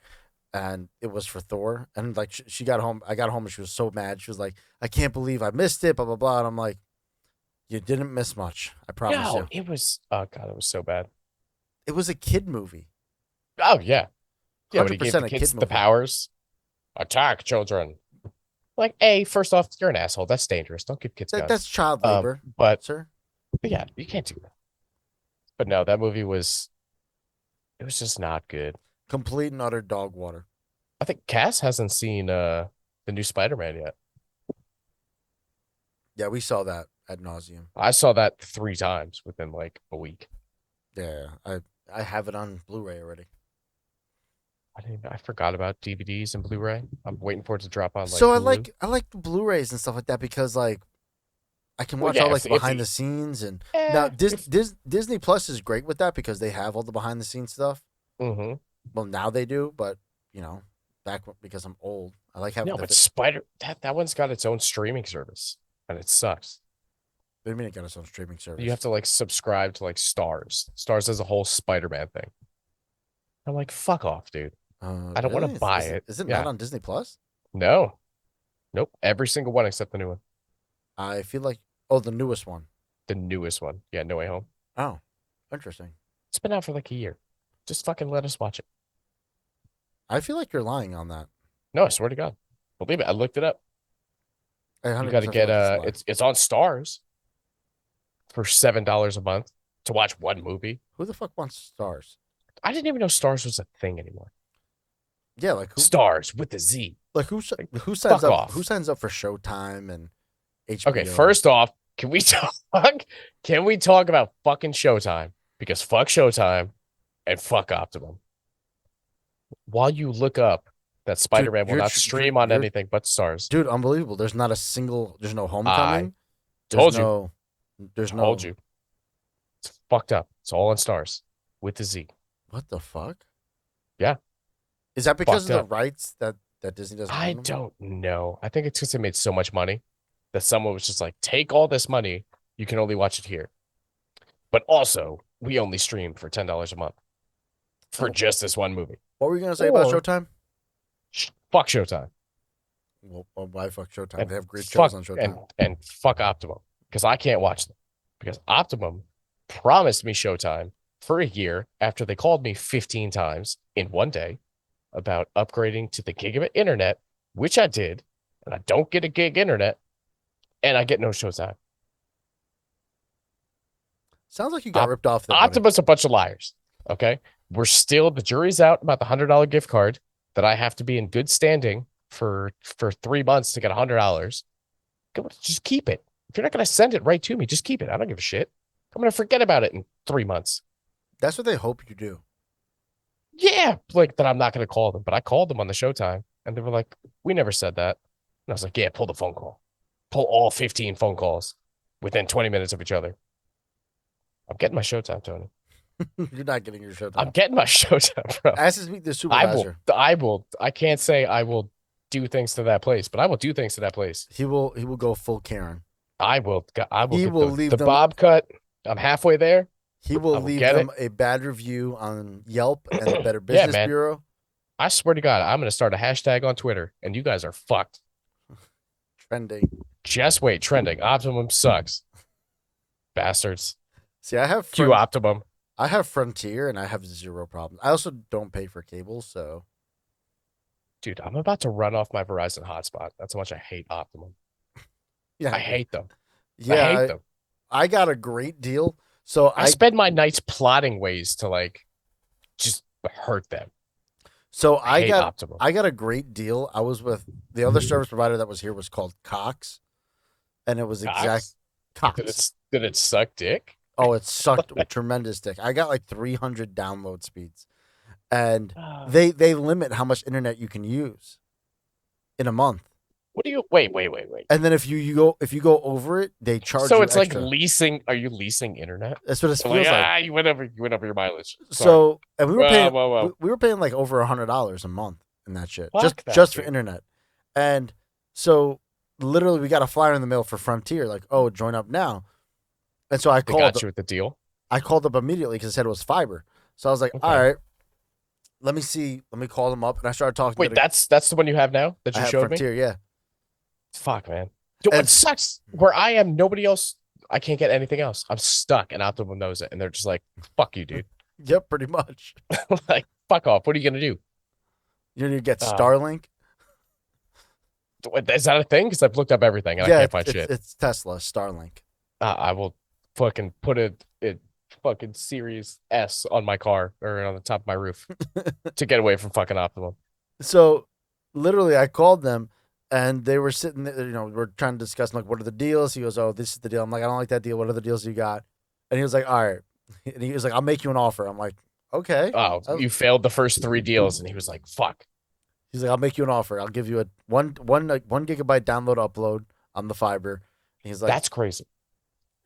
and it was for Thor. And like she got home, I got home, and she was so mad. She was like, "I can't believe I missed it." Blah blah blah. And I'm like, "You didn't miss much. I promise
No,
you."
it was. Oh god, it was so bad.
It was a kid movie.
Oh yeah, yeah. When he gave
100%
the
a
kids
kid
the
movie.
powers, attack children. Like, first off, you're an asshole. That's dangerous. Don't give kids
That's
guns.
child labor,
But
sir.
yeah, you can't do that. But no, that movie was. It was just not good.
Complete and utter dog water.
I think Cass hasn't seen the new Spider-Man yet.
Yeah, we saw that ad nauseum.
I saw that 3 times within like a week.
Yeah, I have it on Blu-ray already.
I forgot about DVDs and Blu-ray. I'm waiting for it to drop on like
So
Hulu.
I like the Blu-rays and stuff like that because like I can
Well,
watch
yeah,
all like the
if
behind the scenes and now Disney Plus is great with that because they have all the behind the scenes stuff.
mm-hmm.
Well, now they do, but because I'm old, I like having
No, but that one's got its own streaming service and it sucks.
What do you mean it got its own streaming service?
You have to like subscribe to like Stars. Stars has a whole Spider-Man thing. I'm like, fuck off, dude. I don't want
really?
to buy it.
Is it
Yeah.
not on Disney Plus?
No. Nope. Every single one except the new one.
I feel like the newest one.
The newest one. Yeah, No Way Home.
Oh, interesting.
It's been out for like a year. Just fucking let us watch it.
I feel like you're lying on that.
No, I swear to God. Believe it. I looked it up.
I
You
100%
got to
feel
get
like it's a lie.
it's on Stars for $7 a month to watch one movie.
Who the fuck wants Stars?
I didn't even know Stars was a thing anymore.
Yeah, like who?
Stars with the Z.
Like who signs
fuck
up?
off.
Who signs up for Showtime and HBO?
Okay, first off, can we talk? Can we talk about fucking Showtime? Because fuck Showtime and fuck Optimum. While you look up that Spider-Man will not stream on anything but Stars.
Dude, unbelievable. There's not a single. There's no Homecoming.
Told you.
There's no.
Told you. It's fucked up. It's all on Stars with the Z.
What the fuck?
Yeah.
Is that because
Fucked
of
up.
the rights that Disney doesn't own
I
them?
don't know. I think it's because they made so much money that someone was just like, take all this money. You can only watch it here. But also, we only stream for $10 a month for just this one movie.
What were you gonna say about
Or-
Showtime?
Fuck Showtime.
Well, why fuck Showtime?
And
They have great
fuck,
shows on Showtime.
and fuck Optimum because I can't watch them because Optimum promised me Showtime for a year after they called me 15 times in one day about upgrading to the gigabit internet, which I did, and I don't get a gig internet, and I get no Showtime.
Sounds like you got ripped off there, buddy.
Optimus a bunch of liars. Okay, the jury's out about the $100 gift card that I have to be in good standing for 3 months to get $100. Just keep it. If you're not gonna send it right to me, just keep it. I don't give a shit. I'm gonna forget about it in 3 months.
That's what they hope you do.
Yeah, like that I'm not gonna call them, but I called them on the Showtime, and they were like, "We never said that." And I was like, "Yeah, pull the phone call. Pull all 15 phone calls within 20 minutes of each other." I'm getting my Showtime, Tony.
You're not getting your Showtime.
I'm getting my Showtime, bro.
Ask to speak to the supervisor.
I can't say I will do things to that place, but I will do things to that place.
He will go full Karen.
I will
He
get
will
the,
leave
the
them-
bob cut. I'm halfway there.
He will
will
leave
get
them a bad review on Yelp and the Better Business
man.
Bureau.
I swear to God, I'm gonna start a hashtag on Twitter, and you guys are fucked.
Trending.
Just wait, trending. Optimum sucks. Bastards.
See, I have
Cue Optimum.
I have Frontier and I have zero problems. I also don't pay for cable, so
Dude, I'm about to run off my Verizon hotspot. That's how much I hate Optimum.
yeah,
I hate them.
yeah,
I hate them.
I got a great deal. So
I spend my nights plotting ways to like just hurt them.
So
I hate Optimum.
I got a great deal. I was with the other service provider that was here was called Cox, and it was
Cox?
Cox.
Did it suck dick?
Oh, it sucked with tremendous dick. I got like 300 download speeds, and they limit how much internet you can use in a month.
What do you wait?
And then if you go over it, they charge.
So
you
it's
extra.
like leasing. Are you leasing internet?
That's what it feels like.
You went over your mileage. Sorry.
So and we were paying
Whoa.
we were paying like over $100 a month in that shit
Fuck that,
just for
dude.
internet, and so literally we got a flyer in the mail for Frontier, like, oh, join up now. And so
They got you with the deal.
I called up immediately because it said it was fiber. So I was like, all
Okay.
right, let me see. Let me call them up. And I started talking
Wait,
to
that's the one you have now that
I
you
have
showed me?
Frontier, yeah.
Fuck, man. Dude,
And
it sucks. Where I am, nobody else, I can't get anything else. I'm stuck, and Optimum knows it. And they're just like, fuck you, dude.
yep, pretty much.
Like, fuck off. What are you going to do?
You need to get
Uh,
Starlink.
is that a thing? Because I've looked up everything, and I
Yeah,
can't find shit.
it's Tesla, Starlink.
I will fucking put it fucking Series S on my car or on the top of my roof to get away from fucking Optimum.
So literally I called them and they were sitting there, we're trying to discuss like what are the deals? He goes, oh, this is the deal. I'm like, I don't like that deal. What are the deals you got? And he was like, all right. And he was like, I'll make you an offer. I'm like, okay.
Oh, you failed the first 3 deals, and he was like, fuck.
He's like, I'll make you an offer. I'll give you a one gigabyte download upload on the fiber. And he's like,
That's crazy.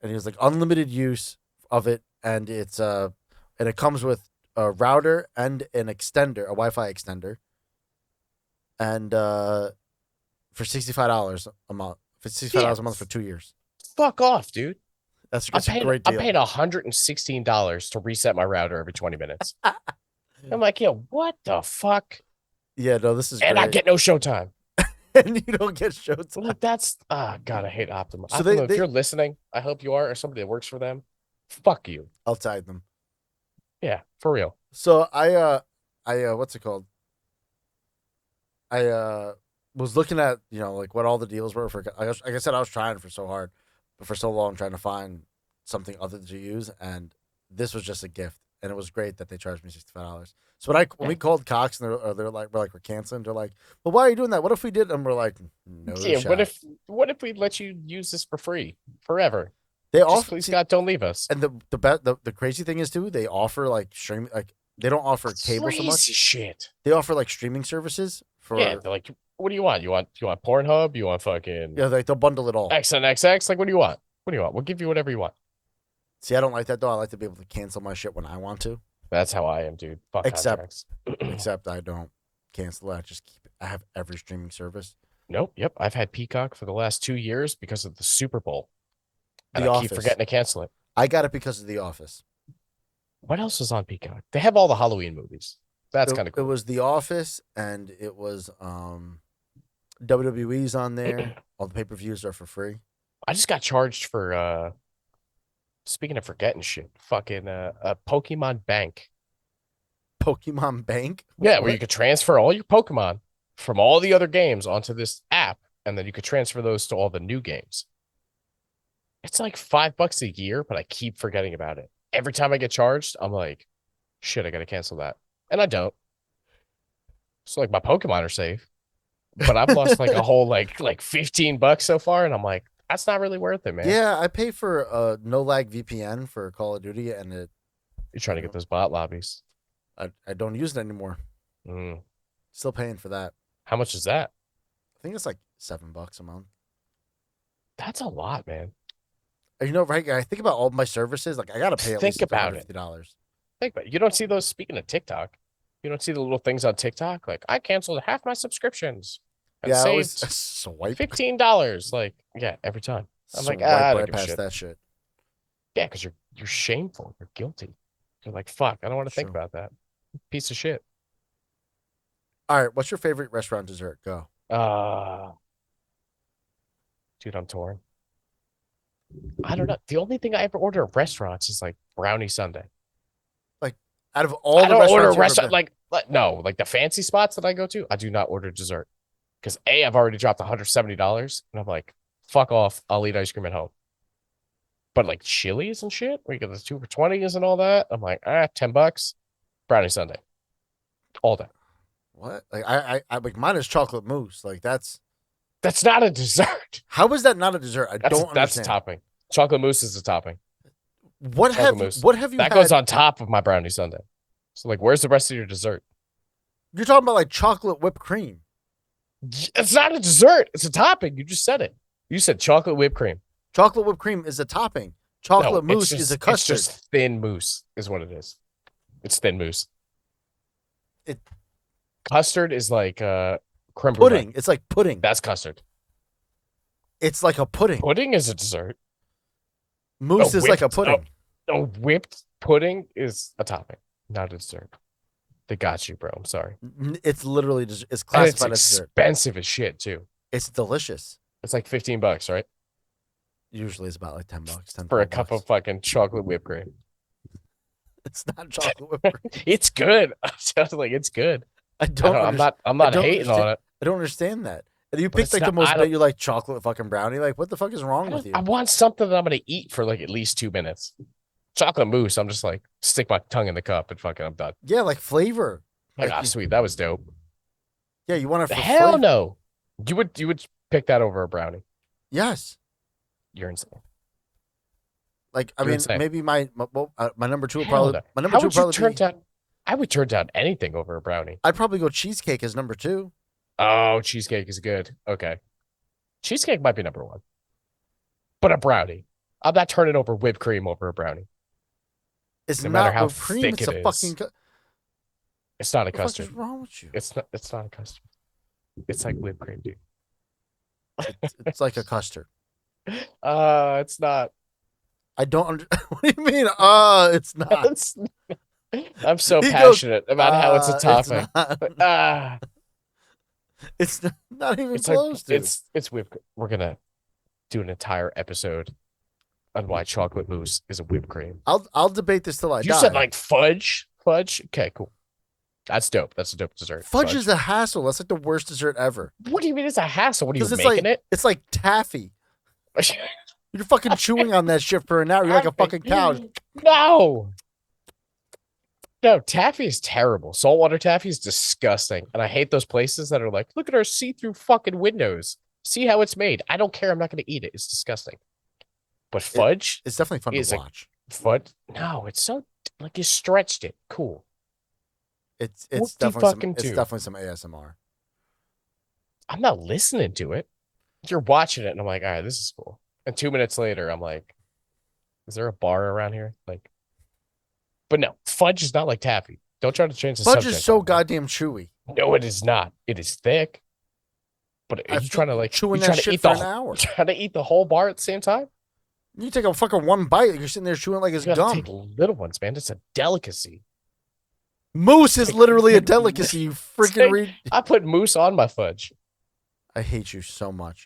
and he was like, unlimited use of it, and it's and it comes with a router and an extender, a Wi-Fi extender, and for $65 a month, for $65 a month for 2 years.
Fuck off, dude.
That's a great
I'm
deal.
paying $116 to reset my router every 20 minutes. I'm like, yo, what the fuck?
Yeah, no, this is
And
great.
I get no showtime.
And you don't get showtime.
Like, that's God, I hate Optimum.
So
Optimum, if you're listening, I hope you are, or somebody that works for them. Fuck you.
I'll tag them.
Yeah, for real.
So I what's it called? I was looking at like what all the deals were for. Like I said, I was trying for so hard, but for so long trying to find something other to use, and this was just a gift, and it was great that they charged me $65. So when we called Cox and they're like we're canceling, they're like, well, why are you doing that? What if we did? And we're like, no.
Yeah,
shot.
what if we let you use this for free forever?
They
Just please God, don't leave us.
And the crazy thing is too, they offer like stream they don't offer cable so much.
Shit.
They offer like streaming services for
they're like, what do you want? You want Pornhub? You want fucking
like they'll bundle it all.
XNXX? Like, what do you want? What do you want? We'll give you whatever you want.
See, I don't like that though. I like to be able to cancel my shit when I want to.
That's how I am, dude. Fuck contracts.
Except I don't cancel it. I just keep it. I have every streaming service.
Nope. Yep. I've had Peacock for the last 2 years because of the Super Bowl. And
The
I
Office.
keep forgetting to cancel it.
I got it because of The Office.
What else is on Peacock? They have all the Halloween movies. That's kind of cool.
It was The Office and it was WWE's on there. All the pay-per-views are for free.
I just got charged for speaking of forgetting shit, fucking a Pokemon Bank.
Pokemon Bank?
Yeah, where you could transfer all your Pokemon from all the other games onto this app, and then you could transfer those to all the new games. It's like $5 a year, but I keep forgetting about it. Every time I get charged, I'm like, shit, I gotta cancel that. And I don't. So like my Pokemon are safe. But I've lost like a whole like $15 so far, and I'm like, that's not really worth it, man.
Yeah, I pay for no lag VPN for Call of Duty, and
you're trying to get those bot lobbies.
I don't use it anymore. Still paying for that.
How much is that?
I think it's like $7 a month.
That's a lot, man.
Right? I think about all my services. Like I gotta pay at least $50.
Think about it. You don't see those. Speaking of TikTok, you don't see the little things on TikTok like I canceled half my subscriptions and
I always
saved
swipe
$15. Like, yeah, every time. I'm like,
I
don't
right
give a
past
shit.
that shit.
Yeah, because you're shameful. You're guilty. You're like, fuck. I don't want to think about that. Piece of shit.
All right, what's your favorite restaurant dessert? Go.
Dude, I'm torn. I don't know. The only thing I ever order at restaurants is like brownie sundae.
Like out of all
I
the
don't order
restaurants,
like no, like the fancy spots that I go to, I do not order dessert because I've already dropped $170, and I'm like, fuck off. I'll eat ice cream at home. But like Chili's and shit, where you get the 2 for $20s and all that, I'm like, $10, brownie sundae, all day.
What? Like I like mine is chocolate mousse. Like that's
not a dessert.
How is that not a dessert? Don't understand.
That's a topping. Chocolate mousse is a topping.
What have you
that goes on top of my brownie sundae. So like, where's the rest of your dessert?
You're talking about like chocolate whipped cream.
It's not a dessert. It's a topping. You just said it. You said chocolate whipped cream.
Chocolate whipped cream is a topping. Chocolate mousse is a custard.
It's just thin mousse is what it is. It's thin mousse. Custard is like creme brulee.
Pudding. It's like pudding.
That's custard.
It's like a pudding.
Pudding is a dessert.
Mousse is like a
A,
pudding.
a whipped pudding is a topping, not a dessert. They got you, bro. I'm sorry.
It's literally it's
And it's
classified as dessert.
expensive as shit too.
It's delicious.
It's like $15, right?
Usually it's about like $10, 10
For a
12
cup
bucks.
of fucking chocolate whipped cream.
It's not chocolate whipped cream.
It's good. I'm telling you, it's good.
I don't.
I'm
I
not
don't
hating
understand.
on it.
I don't understand that. And you
But
picked
it's
like the
not.
most bit you like chocolate fucking brownie. Like, what the fuck is wrong with you?
I want something that I'm gonna eat for like at least 2 minutes. Chocolate mousse. I'm just like stick my tongue in the cup and fucking I'm done.
Yeah, like flavor.
Like,
Like,
sweet. That was dope.
yeah, you want it for
Hell
flavor.
no. You would pick that over a brownie.
Yes.
You're insane.
Like, I
You're
mean,
insane.
maybe my number two would
Hell
probably
no.
my number
How
two would
would you
probably
turn
be.
down? I would turn down anything over a brownie.
I'd probably go cheesecake as number two.
Oh, cheesecake is good. Okay. Cheesecake might be number one. But a brownie. I'm not turning over whipped cream over a brownie.
It's
No matter
not
how
whipped cream.
thick
It's
it
a
is.
fucking.
It's not a
What the fuck is
custard.
wrong with you?
It's not a custard. It's like whipped cream, dude.
It's like a custard.
It's not.
I don't. What do you mean? It's not.
It's, I'm so
He goes,
passionate about how it's a
It's
topping.
not.
But,
It's not even
it's like
close to.
it's whipped cream. We're gonna do an entire episode on why chocolate mousse is a whipped cream.
I'll debate this till I
You
die.
said like fudge? Fudge? Okay, cool. That's dope. That's a dope dessert.
Fudge is a hassle. That's like the worst dessert ever.
What do you mean it's a hassle? What are you
Because
making
it's like taffy. You're fucking chewing on that shit for an hour. You're like a fucking cow.
No. No, taffy is terrible. Saltwater taffy is disgusting. And I hate those places that are like, look at our see-through fucking windows. See how it's made. I don't care. I'm not going to eat it. It's disgusting. But fudge
It's definitely fun
is
to watch.
fudge. No, it's so like you stretched it. Cool.
It's
Whoop-de-fucking-do.
definitely some ASMR.
I'm not listening to it. You're watching it, and I'm like, all right, this is cool. And 2 minutes later, I'm like, is there a bar around here? Like, but no, fudge is not like taffy. Don't try to change the
Fudge
subject.
is so
on me.
goddamn chewy.
No, it is not. It is thick. But are you trying to like
chewing
you
that
trying to
shit
eat
for
the
an hour?
you trying to eat the whole bar at the same time?
You take a fucking one bite. You're sitting there chewing like it's
You gotta
gum.
take little ones, man. It's a delicacy.
Mousse is literally a delicacy. You freaking read.
I put mousse on my fudge.
I hate you so much.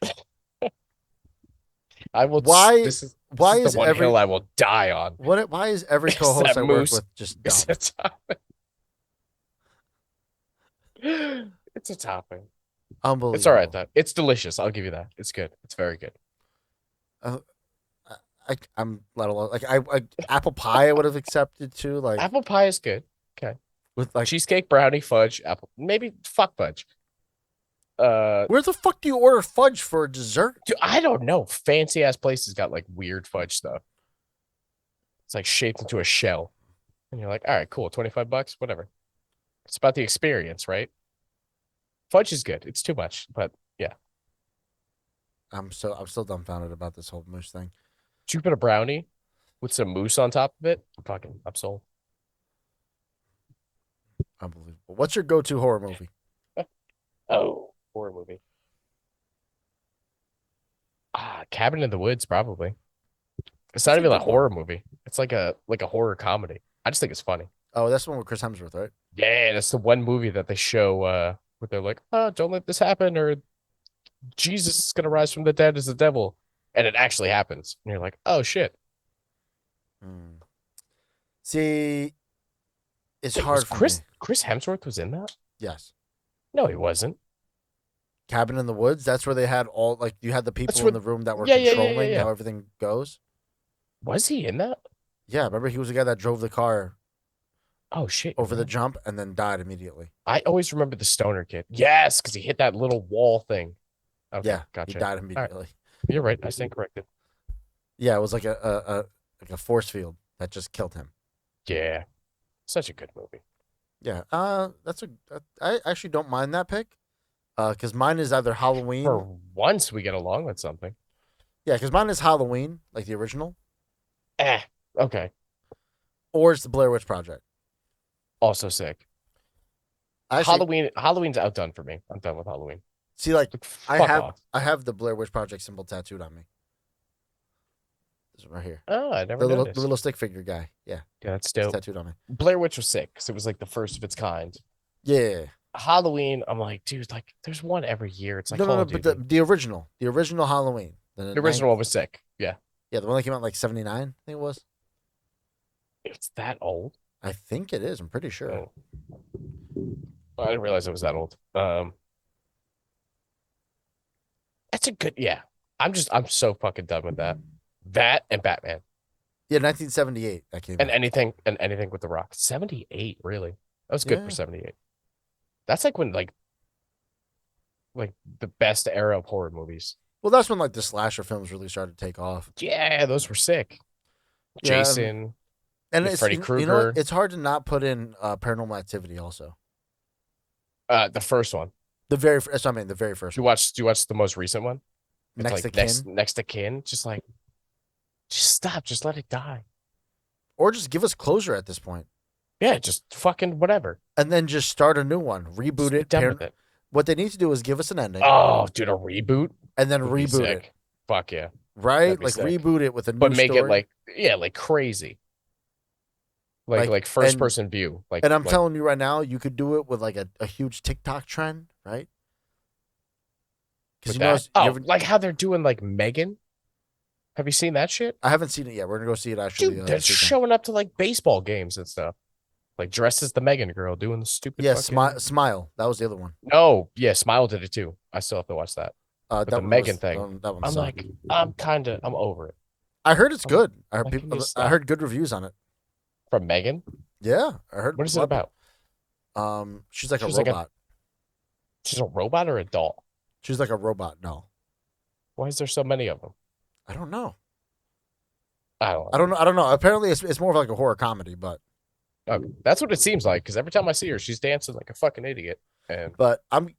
I will.
Why?
This is
Why
the one hill I will die on.
Why is every
Is
co-host
that
I work
mousse?
with just dumb?
It's a topping. It's a topping.
Unbelievable.
It's all right though. It's delicious. I'll give you that. It's good. It's very good.
I'm let alone like I apple pie I would have accepted too. Like
Apple pie is good.
with like
Cheesecake, brownie, fudge, apple. Maybe fuck fudge.
where the fuck do you order fudge for a dessert?
Dude, I don't know. Fancy ass places got like weird fudge stuff. It's like shaped into a shell. And you're like, all right, cool, $25, whatever. It's about the experience, right? Fudge is good. It's too much, but yeah.
I'm still dumbfounded about this whole mousse thing.
Did you put a brownie with some mousse on top of it? I'm sold.
Unbelievable. What's your go-to horror movie?
Oh, horror movie. Cabin in the Woods, probably. It's not
That's a
even a
good one.
horror movie. It's like a horror comedy. I just think it's funny.
Oh, that's the one with Chris Hemsworth, right?
Yeah, that's the one movie that they show where they're like, oh, don't let this happen, or Jesus is gonna rise from the dead as the devil. And it actually happens. And you're like, oh shit.
See, it's
Wait,
hard
was
for
Chris
me.
Chris Hemsworth was in that?
Yes.
No, he wasn't.
Cabin in the Woods. That's where they had all like you had the people
That's
in
what-
the room that were
Yeah.
controlling how everything goes.
Was he in that?
Yeah, remember he was the guy that drove the car
Oh shit.
over the jump and then died immediately.
I always remember the stoner kid. Yes, because he hit that little wall thing. Okay,
Yeah,
gotcha.
he died immediately.
You're right. I stand corrected.
Yeah, it was like a force field that just killed him.
Yeah. Such a good movie.
Yeah, I actually don't mind that pick, because mine is either Halloween.
For once we get along with something.
Yeah, because mine is Halloween, like the original,
Okay.
or it's the Blair Witch Project.
Also sick.
Actually,
Halloween's outdone for me. I'm done with Halloween.
See, like
Like, fuck off.
I have the Blair Witch Project symbol tattooed on me. This is right here.
Oh, I never
The
noticed.
little stick figure guy. Yeah,
Yeah, that's
it's
dope.
tattooed on me.
Blair Witch was sick because it was like the first of its kind.
Yeah.
Halloween, I'm like, dude, like there's one every year. It's like Call
No.
of
But
Duty.
the original Halloween,
The original one was sick. Yeah.
yeah, the one that came out in like '79, I think it was.
It's that old.
I think it is. I'm pretty sure.
Oh. I didn't realize it was that old. That's a good yeah. I'm so fucking done with that. That and Batman.
Yeah, 1978 that came
And
out.
anything with the Rock. 78, really. That was good for
Yeah.
78. That's like when like the best era of horror movies.
Well, that's when like the slasher films really started to take off.
Yeah, those were sick.
Yeah,
Jason,
and
with
it's
Freddy
you know what?
Krueger.
It's hard to not put in Paranormal Activity also.
The first one.
That's what I mean, the very first
Do you
one.
watch the most recent one? It's
Next to
like
Kin,
next to kin. Just stop. Just let it die.
or just give us closure at this point,
Yeah, just fucking whatever.
and then just start a new one,
Just
reboot
be
it.
done with it.
What they need to do is give us an ending,
Oh, dude, a reboot
and then
would be
reboot it.
sick. Fuck yeah.
Right,
That'd be
like
sick.
reboot it with a new
But make
story.
it like crazy. Like first person view. Like
And I'm
like,
telling you right now, you could do it with like a huge TikTok trend, right?
with
Because
that. Oh, like how they're doing like Megan. Have you seen that shit?
I haven't seen it yet. We're gonna go see it actually.
Dude, they're
this weekend.
showing up to like baseball games and stuff. Like dressed as the Megan girl doing the stupid
Yeah,
fucking...
Smile. That was the other one.
No, yeah, Smile did it too. I still have to watch that. But
That
the
one
Megan
was,
thing,
that one
I'm
sucked.
like, I'm over it.
I heard it's
I'm
good.
like, can you
I
stop?
heard good reviews on it.
From Megan?
Yeah, I heard.
What is it about?
She's like
She's
a
like
robot.
She's a robot or a doll?
She's like a robot doll.
Why is there so many of them?
I don't know.
I don't know.
I don't know. Apparently, it's more of like a horror comedy, but
Okay. That's what it seems like. Because every time I see her, she's dancing like a fucking idiot. And
I'm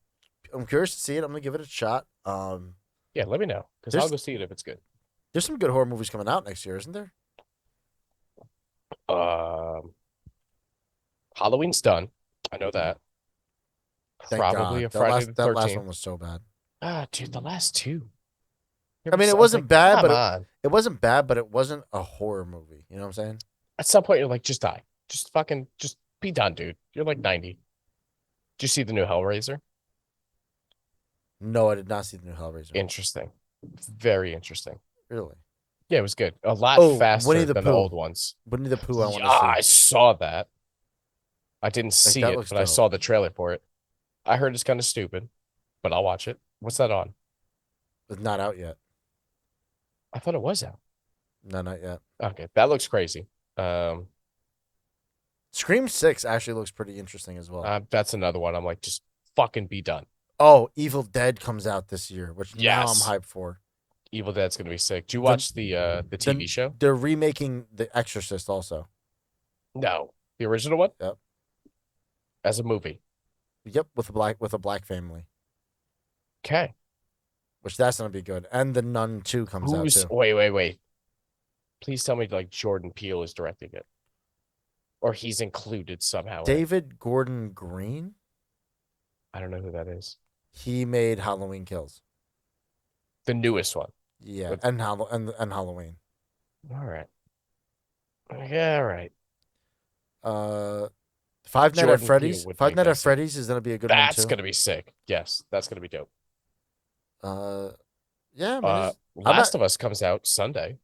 curious to see it. I'm gonna give it a shot.
yeah, let me know because I'll go see it if it's good.
There's some good horror movies coming out next year, isn't there?
Halloween's done. I know that.
Thank
Probably
God.
a Friday the
That last
13th.
one was so bad.
Ah, dude, the last two.
I mean, it
was
wasn't
like,
bad,
come
but
on.
it wasn't bad, but it wasn't a horror movie. You know what I'm saying?
At some point, you're like, just die. Just fucking, just be done, dude. You're like 90. Did you see the new Hellraiser?
No, I did not see the new Hellraiser.
Interesting. Very interesting.
Really?
Yeah, it was good. A lot faster
Winnie the
than
Pooh.
the old ones.
Winnie the Pooh. I want
Yeah,
to see.
I saw that. I didn't see
that
it,
looks
but I
dope.
saw the trailer for it. I heard it's kind of stupid, but I'll watch it. What's that on?
It's not out yet.
I thought it was out.
No, not yet.
Okay, that looks crazy.
Scream 6 actually looks pretty interesting as well.
That's another one. I'm like, just fucking be done.
Oh, Evil Dead comes out this year, which now I'm
Yes.
hyped for.
Evil Dead's gonna be sick. Did you watch the TV show?
They're remaking The Exorcist also.
No, the original one.
Yep.
As a movie.
Yep, with a black family,
Okay.
which that's gonna be good. And The Nun 2 comes out too.
Wait. Please tell me like Jordan Peele is directing it, or he's included somehow. in it.
David Gordon Green.
I don't know who that is.
He made Halloween Kills.
The newest one.
Yeah,
With-
and Halloween.
All right. Yeah, all right.
Five Nights
Jordan
at Freddy's.
Peele would
Five
make
Nights
that
at
sick.
Freddy's is gonna be a good
That's
one too.
gonna be sick. Yes, that's gonna be dope.
Yeah, I mean,
Last of Us comes out Sunday.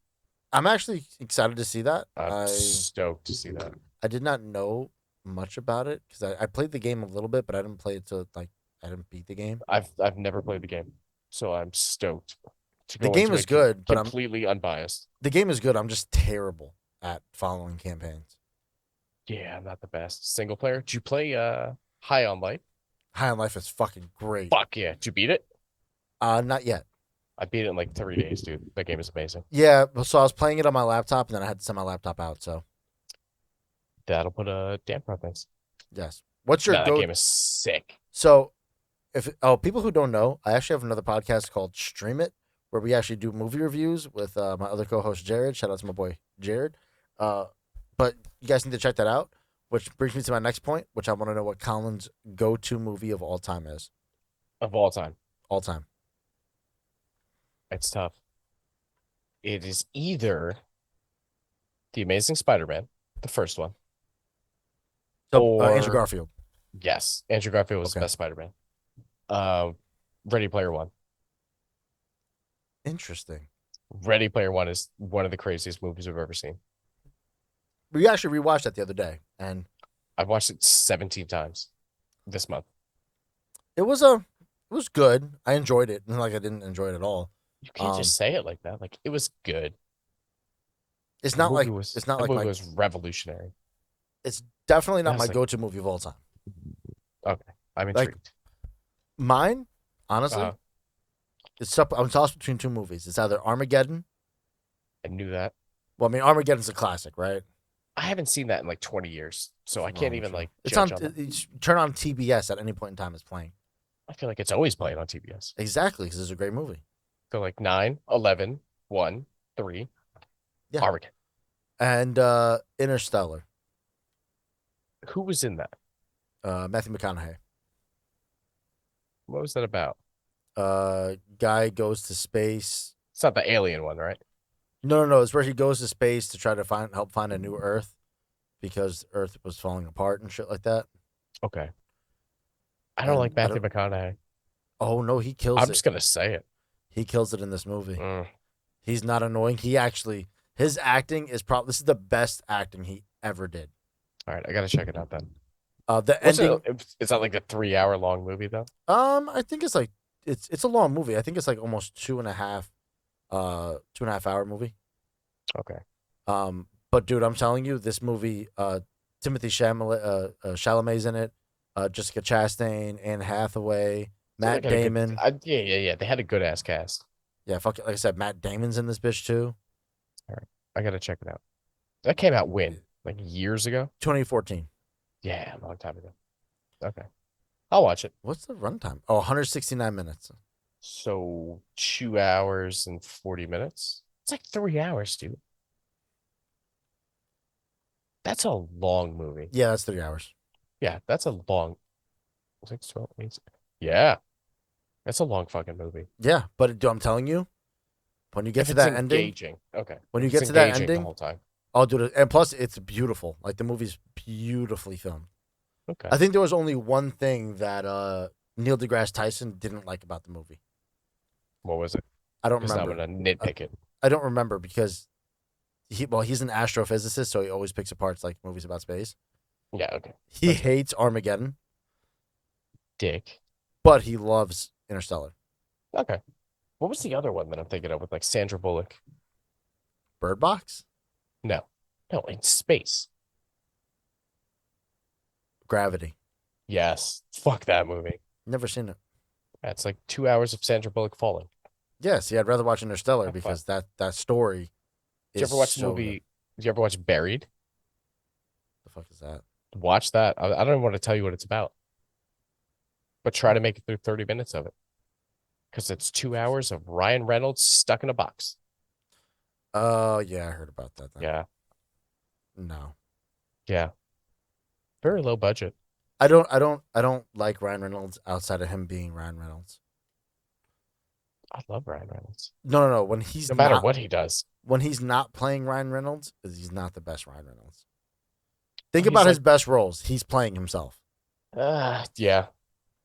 I'm actually excited to see that.
I'm stoked to see that.
I did not know much about it because I played the game a little bit, but I didn't play it to like I didn't beat the game.
I've never played the game, so I'm stoked. To
The
go
game
into
is
it
good, but
completely unbiased.
the game is good. I'm just terrible at following campaigns.
Yeah, I'm not the best. Single player. Did you play High on Life?
High on Life is fucking great.
Fuck yeah. Did you beat it?
Not yet.
I beat it in like 3 days, dude. That game is amazing.
Yeah, so I was playing it on my laptop, and then I had to send my laptop out. So
That'll put a damper on things.
yes. What's your
That
go?
game is sick.
So people who don't know, I actually have another podcast called Stream It, where we actually do movie reviews with my other co-host Jared. Shout out to my boy Jared. But you guys need to check that out. Which brings me to my next point, which I want to know what Colin's go-to movie of all time is.
Of all time.
all time.
It's tough. It is either The Amazing Spider-Man, the first one,
So Andrew
or
Garfield.
yes, Andrew Garfield was the
Okay.
best Spider-Man. Uh, Ready Player One.
Interesting.
Ready Player One is one of the craziest movies I've ever seen.
We actually rewatched that the other day, and
I've watched it 17 times this month.
it was good. I enjoyed it. Not like I didn't enjoy it at all.
You can't
Um,
just say it like that. Like it was good.
it's
The
not
movie
like
was
it's not
the
like
movie
my
was revolutionary.
it's definitely not my
That's like
go-to movie of all time.
okay. I'm
Like
intrigued.
mine,
Uh,
honestly, I'm tossed between two movies. It's either Armageddon.
I knew that.
Well, I mean, Armageddon's a classic, right?
I haven't seen that in like 20 years, so I
What's
can't
wrong with
even
you?
like
It's
judge
on.
on that.
Turn on TBS at any point in time. It's playing.
I feel like it's always playing on TBS.
Exactly, because it's a great movie.
So like 9, 11, 1, 3,
Yeah,
Armageddon.
and Interstellar.
Who was in that?
Matthew McConaughey.
What was that about?
Guy goes to space.
It's not the alien one, right?
No. It's where he goes to space to try to help find a new Earth because Earth was falling apart and shit like that.
Okay. I don't
And
like
I
Matthew
don't.
McConaughey.
Oh no, he kills
I'm
it.
just gonna say it.
He kills it in this movie.
Mm.
He's not annoying. His acting is probably this is the best acting he ever did.
All right, I gotta check it out then.
The
What's
ending.
Is that like a 3 hour long movie though?
I think it's like it's a long movie. I think it's like almost 2.5 hour movie.
Okay.
But dude, I'm telling you, this movie, Timothy Chalamet's in it, Jessica Chastain, Anne Hathaway,
So they
Matt
got a good,
Damon.
yeah. They had a good ass cast.
Yeah, fuck it. Like I said, Matt Damon's in this bitch too.
All right, I gotta check it out. That came out when? Like years ago?
2014.
Yeah, a long time ago. Okay, I'll watch it.
What's the runtime? Oh, 169 minutes.
So 2 hours and 40 minutes. It's like 3 hours, dude. That's a long movie.
Yeah, that's 3 hours.
Yeah, that's a long. 6, 12, 8. Yeah, that's a long fucking movie.
Yeah, but dude, I'm telling you, when you get
If
to
it's
that ending,
engaging, okay.
when
If
you
it's
get to that
engaging the
ending,
whole time,
oh, dude, and plus it's beautiful. Like the movie's beautifully filmed.
okay.
I think there was only one thing that Neil deGrasse Tyson didn't like about the movie.
What was it?
I don't
Because I'm
remember.
gonna nitpick it.
I don't remember because he's an astrophysicist, so he always picks apart like movies about space.
Yeah, okay.
He
That's fair.
hates Armageddon,
Dick.
but he loves Interstellar.
Okay. What was the other one that I'm thinking of with like Sandra Bullock?
Bird Box,
No, no, in space.
Gravity.
Yes. Fuck that movie.
Never seen it.
That's like 2 hours of Sandra Bullock falling.
Yes, yeah, I'd rather watch Interstellar
Have fun.
because that story
Did you
is
ever watch the
so
movie?
good.
Did you ever watch Buried?
The fuck is that?
Watch that. I don't even want to tell you what it's about, but try to make it through 30 minutes of it because it's 2 hours of Ryan Reynolds stuck in a box.
Oh yeah, I heard about that. Then.
Yeah.
No,
Yeah. Very low budget.
I don't like Ryan Reynolds outside of him being Ryan Reynolds.
I love Ryan Reynolds.
No. When he's
No matter
not
what he does.
when he's not playing Ryan Reynolds, he's not the best Ryan Reynolds. Think
He's
about his
like,
best roles. He's playing himself.
yeah.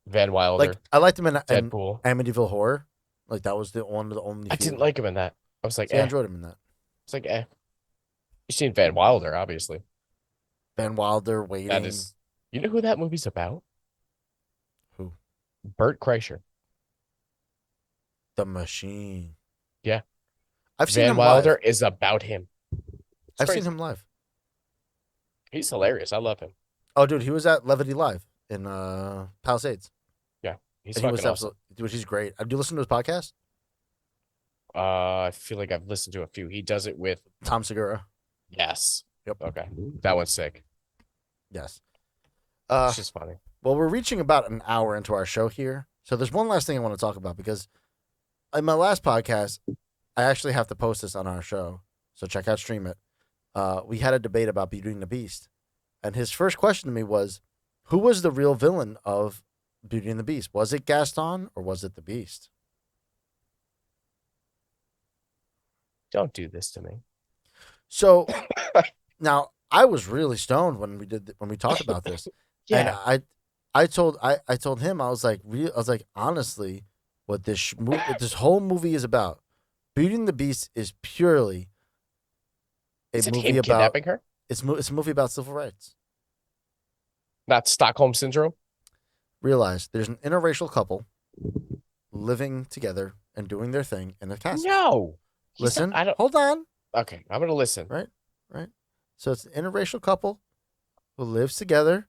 Van Wilder,
Like I liked him in
Deadpool.
Amityville Horror. Like that was one of the only.
I
few.
didn't like him in that. I was like,
See, I enjoyed him in that.
It's like, eh. You've seen Van Wilder, obviously.
Van Wilder, Waiting.
That is, you know who that movie's about?
Who?
Bert Kreischer.
The Machine.
Yeah.
I've seen
Van
him
Wilder
live.
is about him.
I've
Crazy.
seen him live.
He's hilarious. I love him.
Oh, dude, he was at Levity Live in Palisades.
Yeah. He's
And he
fucking
was
awesome.
absolutely, dude, he's great. Do you listen to his podcast?
I feel like I've listened to a few. He does it with,
Tom Segura.
yes.
Yep.
Okay. That one's sick.
Yes.
It's just funny.
Well, we're reaching about an hour into our show here. So there's one last thing I want to talk about because in my last podcast, I actually have to post this on our show. So check out Stream It. We had a debate about Beauty and the Beast. And his first question to me was, who was the real villain of Beauty and the Beast. Was it Gaston or was it the Beast?
Don't do this to me.
So now I was really stoned when we talked about this, and
Yeah.
I told him I was like honestly, what what this whole movie is about, Beauty and the Beast is purely a
Is it
movie
him
about
kidnapping her?
it's a movie about civil rights.
Not Stockholm Syndrome?
Realize there's an interracial couple living together and doing their thing in a castle.
No.
Listen,
I don't.
hold on.
Okay, I'm going to listen.
Right, right. So it's an interracial couple who lives together,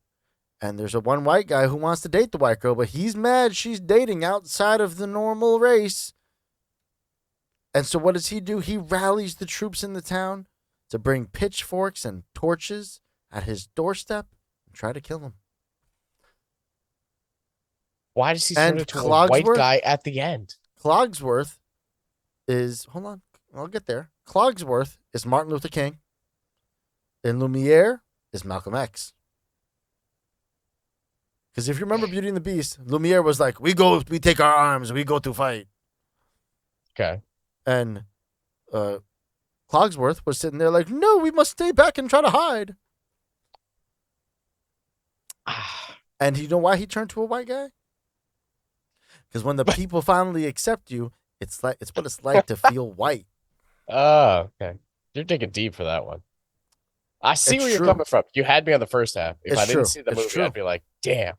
and there's a one white guy who wants to date the white girl, but he's mad she's dating outside of the normal race. And so what does he do? He rallies the troops in the town to bring pitchforks and torches at his doorstep and try to kill him.
Why does he
And
turn into a white
Clogsworth-
guy at the end?
Clogsworth is, hold on, I'll get there. Clogsworth is Martin Luther King, and Lumiere is Malcolm X. Because if you remember Beauty and the Beast, Lumiere was like, we take our arms, we go to fight.
Okay.
And Clogsworth was sitting there like, no, we must stay back and try to hide. And you know why he turned to a white guy? Because when the people finally accept you, it's what it's like to feel white.
Oh, okay. You're digging deep for that one. I see
It's
where you're
true.
coming from. You had me on the first half. If
It's
I didn't
true.
see the
It's
movie,
true.
I'd be like, damn.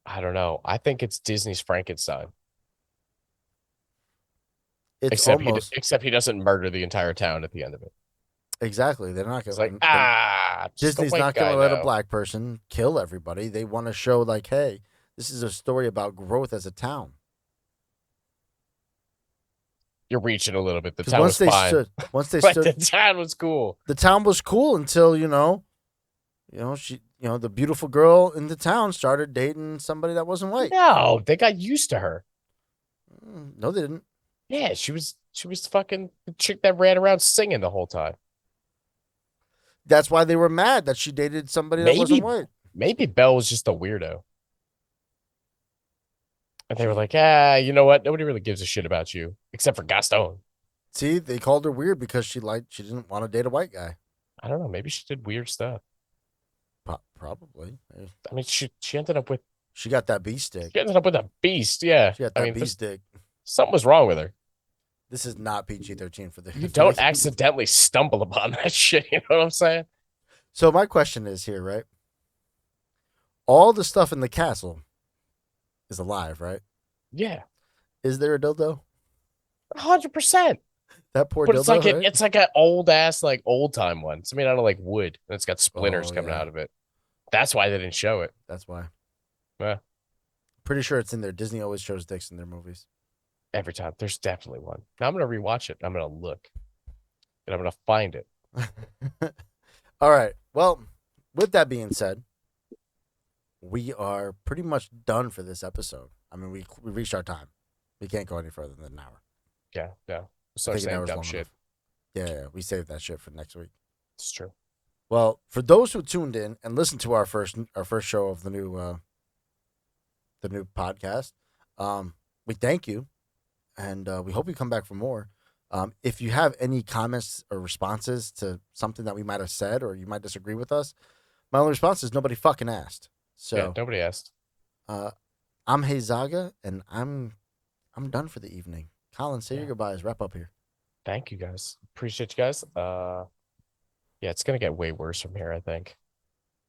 I don't know. I think it's Disney's Frankenstein.
It's
Except
almost
except he doesn't murder the entire town at the end of it.
exactly. They're not
It's
going
like, just a
Disney's
white
not going
guy
to let
now.
a black person kill everybody. They want to show like, hey, this is a story about growth as a town.
You're reaching a little bit. The
'Cause
town was fine.
once they
But
stood,
the town was cool.
the town was cool until the beautiful girl in the town started dating somebody that wasn't white.
No, they got used to her.
No, they didn't.
Yeah, she was fucking the chick that ran around singing the whole time.
That's why they were mad that she dated somebody that wasn't white.
Maybe Belle was just a weirdo. And they were like, you know what? Nobody really gives a shit about you except for Gaston.
See, they called her weird because she didn't want to date a white guy.
I don't know. Maybe she did weird stuff.
Probably.
I mean, she ended up with
She got that bee stick.
she ended up with a beast. Yeah,
She got that bee stick.
something was wrong with her.
This is not PG-13 for the.
You don't accidentally stumble upon that shit. You know what I'm saying?
So my question is here, right? All the stuff in the castle is alive, right?
Yeah,
Is there a dildo?
100%.
That poor
But
dildo.
it's like
right?
it's like an old ass, like old time one. It's made out of like wood, and it's got splinters
Oh,
coming
yeah.
out of it. That's why they didn't show it.
That's why.
Yeah.
Pretty sure it's in there. Disney always shows dicks in their movies.
Every time. There's definitely one. Now I'm gonna rewatch it. I'm gonna look, and I'm gonna find it.
All right. Well, with that being said, we are pretty much done for this episode. I mean, we reached our time. We can't go any further than an hour.
Yeah, no. So
I think an
saying
hour's
dumb
long
shit.
enough. Yeah, we saved that shit for next week.
It's true.
Well, for those who tuned in and listened to our first show of the new podcast, we thank you, and we hope you come back for more. If you have any comments or responses to something that we might have said, or you might disagree with us, my only response is nobody fucking asked. So
Yeah, nobody asked.
I'm Zaga, and I'm done for the evening. Colin, say your goodbyes. Wrap up here.
Thank you guys. Appreciate you guys. Yeah, it's gonna get way worse from here, I think.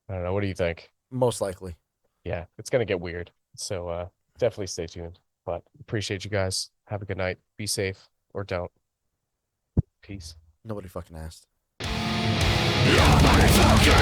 I don't know. What do you think?
Most likely.
Yeah, it's gonna get weird. So definitely stay tuned. But appreciate you guys. Have a good night. Be safe or don't. Peace.
Nobody fucking asked.
You're my fucking